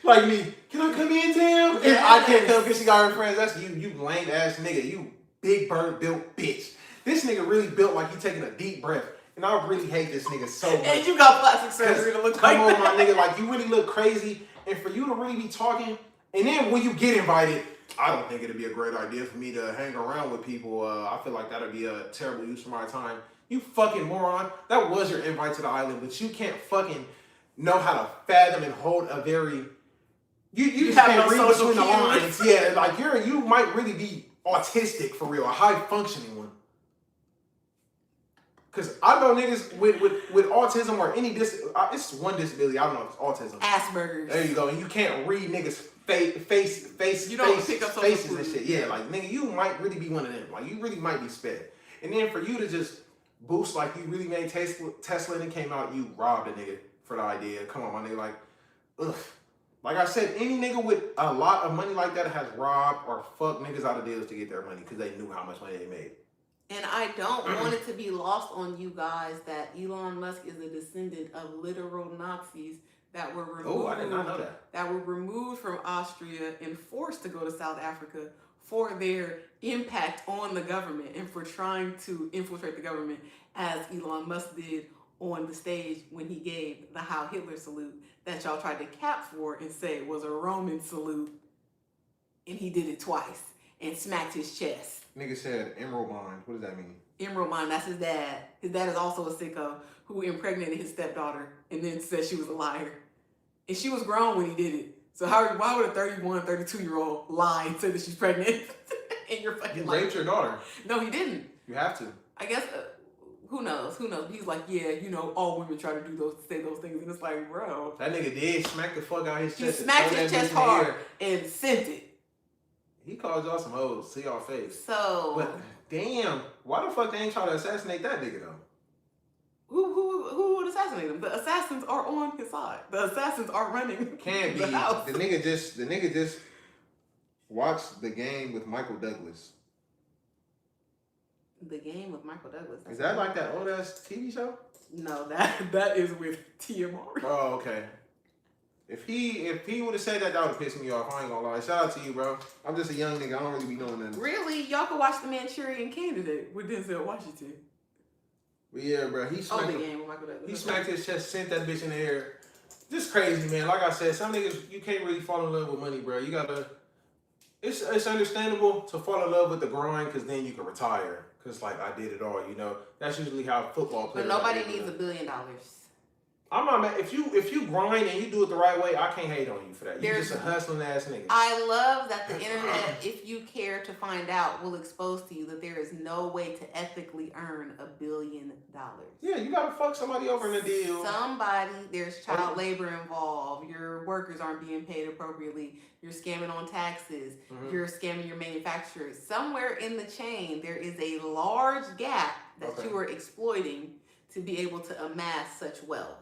C: like me. Can I come in, Tam? And I can't come because she got her friends. That's you lame ass nigga. You big bird built bitch. This nigga really built like he taking a deep breath. And I really hate this nigga so much.
A: And you got plastic surgery to look like
C: Come on,
A: that.
C: my nigga. Like, you really look crazy. And for you to really be talking, and then when you get invited, I don't think it'd be a great idea for me to hang around with people. I feel like that'd be a terrible use of my time. You fucking moron. That was your invite to the island, but you can't fucking know how to fathom and hold a very... You just can't read between the lines. Yeah, like you might really be autistic for real, a high functioning one. Because I know niggas with autism or any it's one disability. I don't know if it's autism.
A: Asperger's.
C: There you go. And you can't read niggas face.
A: You don't pick up
C: faces and shit. Yeah, like nigga, you might really be one of them. Like you really might be sped. And then for you to just boost like you really made Tesla and it came out, you robbed a nigga for the idea. Come on, my nigga. Like, ugh. Like I said, any nigga with a lot of money like that has robbed or fucked niggas out of deals to get their money because they knew how much money they made.
A: And I don't want it to be lost on you guys that Elon Musk is a descendant of literal Nazis that were removed.
C: Oh, I did not know that.
A: That were removed from Austria and forced to go to South Africa for their impact on the government and for trying to infiltrate the government, as Elon Musk did on the stage when he gave the Heil Hitler salute that y'all tried to cap for and say was a Roman salute, and he did it twice and smacked his chest.
C: Nigga said Emerald Mine. What does that mean?
A: Emerald Mine, that's his dad. His dad is also a sicko who impregnated his stepdaughter and then said she was a liar. And she was grown when he did it. So why would a 31, 32-year-old lie and say that she's pregnant? And you're fucking
C: You
A: like...
C: raped your daughter.
A: No, he didn't.
C: You have to.
A: I guess, who knows? He's like, yeah, all women try to say those things. And it's like, bro.
C: That nigga did smack the fuck out his chest.
A: He smacked his chest hard and sent it.
C: He called y'all some hoes to y'all face.
A: So...
C: But damn, why the fuck they ain't try to assassinate that nigga though?
A: Who would assassinate him? The assassins are on his side. The assassins are running
C: Can't be.
A: the house.
C: The nigga just watched The Game with Michael Douglas.
A: The Game with Michael Douglas.
C: Is that like that old ass TV show?
A: No, that is with Tia Mowry.
C: Oh, okay. If he would have said that, that would have pissed me off. I ain't gonna lie. Shout out to you, bro. I'm just a young nigga. I don't really be knowing nothing.
A: Really? Y'all can watch The Manchurian Candidate with Denzel Washington.
C: But yeah, bro. He smacked
A: The Game with Michael Douglas.
C: He smacked his chest, sent that bitch in the air. Just crazy, man. Like I said, some niggas, you can't really fall in love with money, bro. You gotta... It's understandable to fall in love with the grind because then you can retire. Because, like, I did it all, That's usually how football players...
A: But nobody needs $1 billion.
C: I'm not mad. If you grind and you do it the right way, I can't hate on you for that. You're just a hustling ass nigga.
A: I love that the internet, if you care to find out, will expose to you that there is no way to ethically earn $1 billion.
C: Yeah, you gotta fuck somebody over in a deal.
A: There's child labor involved. Your workers aren't being paid appropriately. You're scamming on taxes.
C: Mm-hmm.
A: You're scamming your manufacturers. Somewhere in the chain, there is a large gap that you are exploiting to be able to amass such wealth.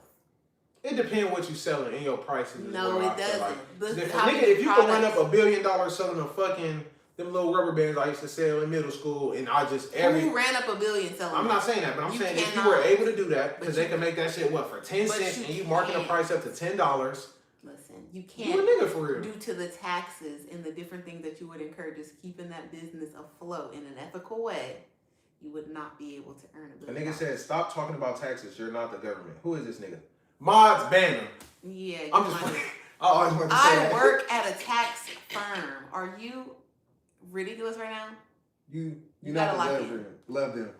C: It depends what you selling in your prices.
A: No, it doesn't.
C: If you can run up $1 billion selling a fucking them little rubber bands I used to sell in middle school, and I just
A: Who ran up $1 billion selling?
C: I'm not saying that, but I'm
A: You
C: saying if you
A: cannot.
C: were able to do that, because
A: But
C: they can make that shit what for 10
A: But
C: cents,
A: you
C: and you marking the
A: can't.
C: price up to $10.
A: Listen, you
C: You a
A: can't.
C: nigga for real.
A: Due to the taxes and the different things that you would incur just keeping that business afloat in an ethical way, you would not be able to earn $1
C: A
A: billion.
C: nigga said, "Stop talking about taxes. You're not the government." Who is this nigga? Mods ban him.
A: Yeah,
C: I'm just playing. I always want to say
A: I
C: that.
A: work at a tax firm. Are you ridiculous right now?
B: You
A: You
B: not
A: gotta
B: the
A: lock in.
B: government. Love them.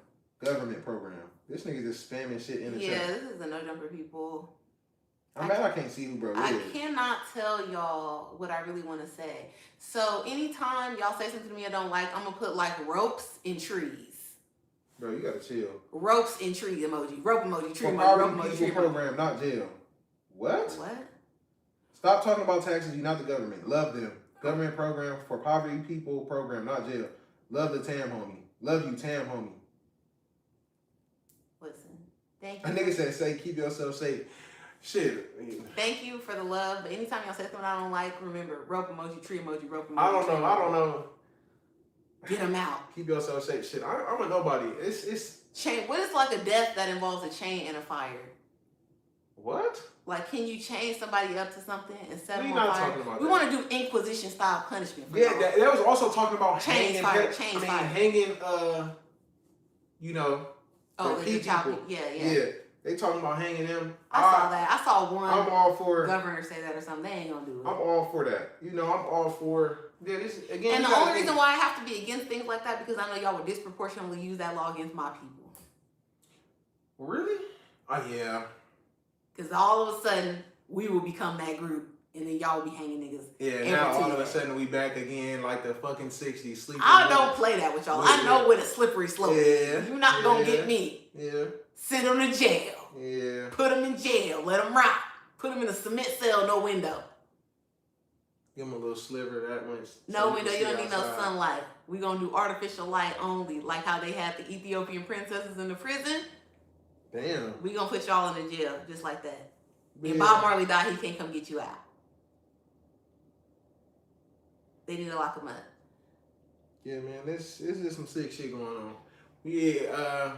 B: Government program. This nigga just spamming shit in the
A: Yeah,
B: chat.
A: this is a no jumper, people.
B: I'm mad I can't see who bro
A: I
B: is.
A: cannot tell y'all what I really want to say. So anytime y'all say something to me I don't like, I'm gonna put like ropes and trees.
B: Bro, you gotta chill.
A: Ropes and tree emoji. Rope emoji, tree
B: For
A: emoji, rope
B: poverty
A: emoji,
B: people
A: tree emoji.
B: program, not jail. What?
A: What?
B: Stop talking about taxes. You're not the government. Love them. Government program for poverty people program, not jail. Love the Tam homie. Love you, Tam homie.
A: Listen, thank
B: A
A: you.
B: nigga said, "Say keep yourself safe." Shit.
A: Thank you for the love, but anytime y'all say something I don't like, remember rope emoji, tree emoji, rope emoji.
C: I don't
A: tree
C: know.
A: emoji.
C: I don't know.
A: Get them out.
C: Keep yourself safe. Shit, I'm a nobody. It's
A: Chain. What is like a death that involves a chain and a fire?
C: what?
A: Like, can you chain somebody up to something and set
C: We
A: them
C: not
A: on fire?
C: talking about
A: We
C: that.
A: want to do Inquisition style punishment. For
C: Yeah,
A: y'all.
C: that was also talking about
A: Chains
C: hanging.
A: fire, chains fire.
C: Hanging. You know.
A: Oh,
C: the
A: the
C: key
A: child.
C: people.
A: Yeah.
C: They talking about hanging them.
A: I saw that. I saw one
C: I'm all for.
A: governor say that or something. They ain't gonna do it.
C: I'm all for that. You know, I'm all for. Yeah, this again.
A: And
C: you
A: the
C: gotta
A: only
C: think-
A: reason why I have to be against things like that because I know y'all would disproportionately use that law against my people.
C: Really? Oh yeah.
A: Because all of a sudden we will become that group, and then y'all will be hanging niggas.
C: Yeah.
A: every
C: Now all of a
A: Tuesday.
C: sudden we back again like the fucking '60s. Sleeping.
A: I don't play that with y'all. I know
C: Yeah.
A: what a slippery slope is.
C: Yeah.
A: You're not gonna
C: Yeah.
A: get me.
C: Yeah.
A: Send them to jail.
C: Yeah.
A: Put them in jail. Let them rot. Put them in a cement cell, no window.
C: Give them a little sliver that much.
A: No window. You don't need no sunlight. We gonna do artificial light only, like how they had the Ethiopian princesses in the prison.
C: Damn.
A: We gonna put y'all in the jail just like that.
C: Yeah.
A: If Bob Marley died, he can't come get you out. They need to lock him up.
C: Yeah, man, this is some sick shit going on. Yeah,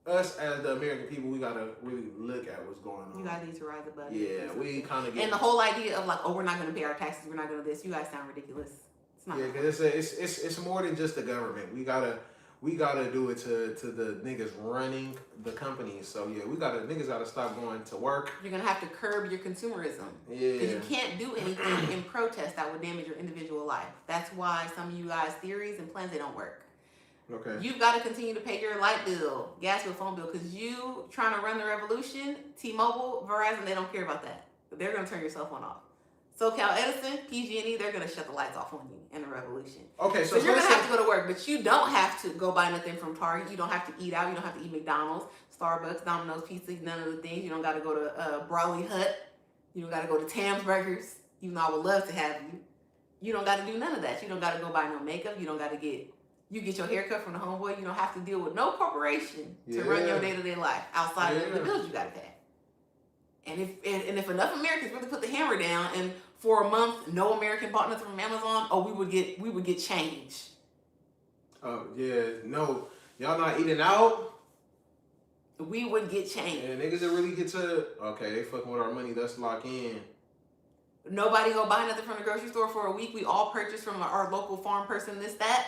C: us as the American people, we gotta really look at what's going on.
A: You guys need to rise above it.
C: Yeah, we kind of get.
A: And the whole idea of like, oh, we're not gonna pay our taxes, we're not gonna this. You guys sound ridiculous. It's not.
C: Yeah, because it's more than just the government. We gotta do it to the niggas running the companies. So yeah, niggas gotta stop going to work.
A: You're gonna have to curb your consumerism.
C: Yeah.
A: Because you can't do anything in protest that would damage your individual life. That's why some of you guys' theories and plans, they don't work.
C: Okay.
A: You've got to continue to pay your light bill, gas bill, phone bill, because you trying to run the revolution, T-Mobile, Verizon, they don't care about that. They're going to turn your cell phone off. SoCal Edison, PG&E, they're going to shut the lights off on you in the revolution.
C: Okay,
A: So you're going to have to go to work, but you don't have to go buy nothing from Target. You don't have to eat out. You don't have to eat McDonald's, Starbucks, Domino's Pizza, none of the things. You don't got to go to Brawley Hut. You don't got to go to Tam's Burgers, even though I would love to have you. You don't got to do none of that. You don't got to go buy no makeup. You don't got to get your haircut from the homeboy. You don't have to deal with no corporation to run your day-to-day life outside of the bills you got to pay. And if enough Americans really put the hammer down and for a month no American bought nothing from Amazon, we would get change.
C: Oh yeah, no, y'all not eating out.
A: We would get change.
C: And niggas that really get to okay, they fucking with our money. Let's lock in.
A: Nobody go buy nothing from the grocery store for a week. We all purchase from our local farm person, this, that.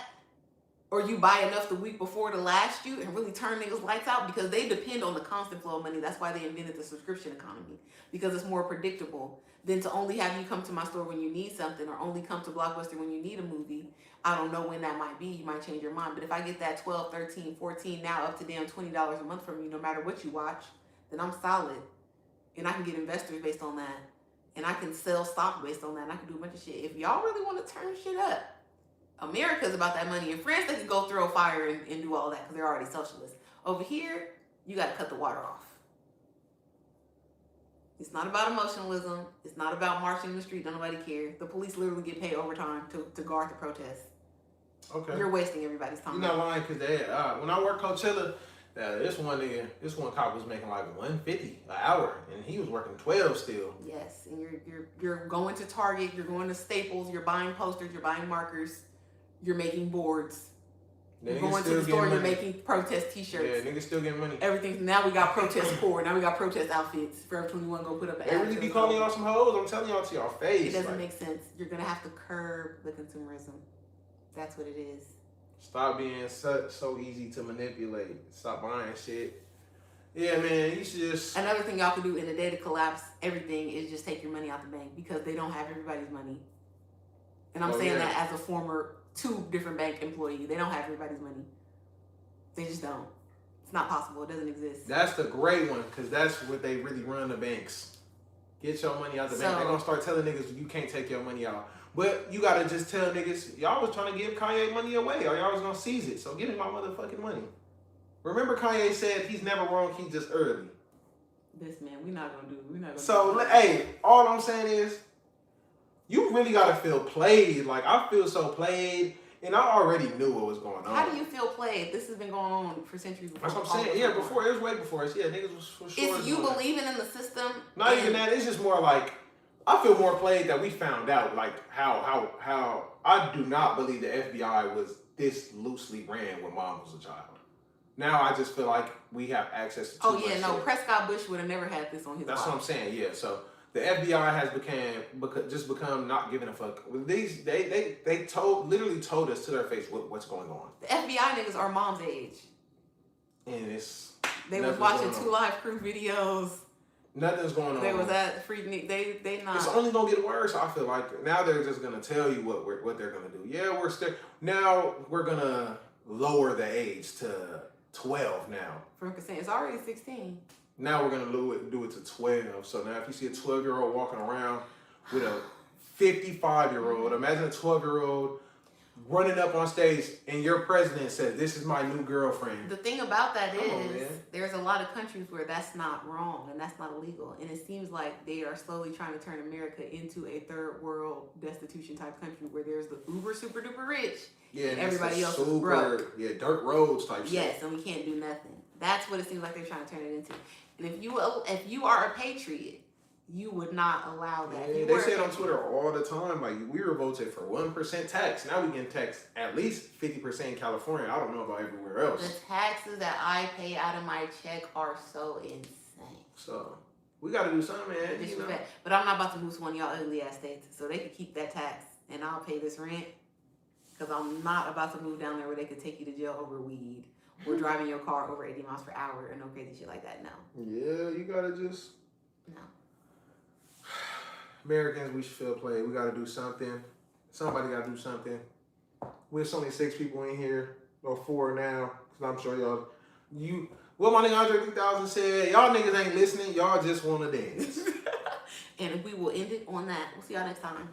A: Or you buy enough the week before to last you and really turn niggas' lights out because they depend on the constant flow of money. That's why they invented the subscription economy, because it's more predictable than to only have you come to my store when you need something or only come to Blockbuster when you need a movie. I don't know when that might be. You might change your mind. But if I get that 12, 13, 14, now up to damn $20 a month from you, no matter what you watch, then I'm solid. And I can get investors based on that. And I can sell stock based on that. And I can do a bunch of shit. If y'all really want to turn shit up, America's about that money. In France, they can go throw fire and do all that because they're already socialists. Over here, you got to cut the water off. It's not about emotionalism. It's not about marching in the street. Don't nobody care. The police literally get paid overtime to guard the protests.
C: Okay.
A: You're wasting everybody's time.
C: You're not lying, because when I worked Coachella, this one cop was making like $150 an hour, and he was working 12 still.
A: Yes, and you're going to Target, you're going to Staples, you're buying posters, you're buying markers, you're making boards.
C: Yeah,
A: You're
C: niggas
A: going to
C: still
A: the store,
C: getting
A: you're
C: money.
A: making protest t-shirts.
C: Yeah, niggas still getting money.
A: Everything. Now we got protest core. Now we got protest outfits. Forever 21 go put up an
C: They
A: ad
C: really
A: to
C: be
A: us.
C: calling y'all some hoes. I'm telling y'all to y'all face.
A: It doesn't
C: like,
A: make sense. You're going to have to curb the consumerism. That's what it is.
C: Stop being so easy to manipulate. Stop buying shit. Yeah, man, you should just...
A: Another thing y'all can do in a day to collapse everything is just take your money out the bank because they don't have everybody's money. And I'm saying that as a former 2 different bank employee. They don't have everybody's money. They just don't. It's not possible. It doesn't exist.
C: That's the great one because that's what they really run the banks. Get your money out the bank. They're going to start telling niggas you can't take your money out. But you got to just tell niggas, y'all was trying to give Kanye money away or y'all was going to seize it. So give me my motherfucking money. Remember Kanye said he's never wrong, he's just early.
A: This man, we're not going to
C: So, hey, all I'm saying is, you really got to feel played. Like, I feel so played, and I already knew what was going on.
A: How do you feel played? This has been going on for centuries before.
C: That's what I'm saying. Yeah, before, it was way before us. Yeah, niggas was for sure.
A: It's you believing in the system.
C: Not even that. It's just more like, I feel more played that we found out, like, how I do not believe the FBI was this loosely ran when mom was a child. Now I just feel like we have access to too much shit.
A: Prescott Bush would have never had this on his
C: That's
A: watch.
C: what I'm saying, yeah. So the FBI has become not giving a fuck. These they literally told us to their face what's going on.
A: The FBI niggas are mom's age.
C: And it's
A: they was watching 2 Live Crew videos.
C: Nothing's going on.
A: They was at free. They not.
C: It's only gonna get worse. I feel like now they're just gonna tell you what they're gonna do. Yeah, now we're gonna lower the age to 12 now.
A: From consent, it's already 16.
C: Now we're gonna do it to 12. So now if you see a 12-year-old walking around with a 55-year-old, imagine a 12-year-old running up on stage and your president says, "This is my new girlfriend."
A: The thing about that is there's a lot of countries where that's not wrong and that's not illegal. And it seems like they are slowly trying to turn America into a third world destitution type country where there's the uber super duper rich.
C: Yeah, and
A: everybody else is broke.
C: Yeah, dirt roads type shit.
A: Yes, and we can't do nothing. That's what it seems like they're trying to turn it into. And if you are a patriot, you would not allow that.
C: Yeah, they say it on Twitter all the time, like, we were voted for 1% tax. Now we get taxed at least 50% in California. I don't know about everywhere else.
A: The taxes that I pay out of my check are so insane.
C: So we got to do something, man. You know?
A: But I'm not about to move to one of y'all ugly ass states, so they could keep that tax, and I'll pay this rent. Because I'm not about to move down there where they could take you to jail over weed or driving your car over 80 miles per hour or no crazy shit like that. No.
C: Yeah, you gotta just.
A: No.
C: Americans, we should feel played. We gotta do something. Somebody gotta do something. There's only 6 people in here, or 4 now. Cause I'm sure y'all. What my nigga Andre 3000 said, y'all niggas ain't listening. Y'all just wanna dance.
A: And we will end it on that. We'll see y'all next time.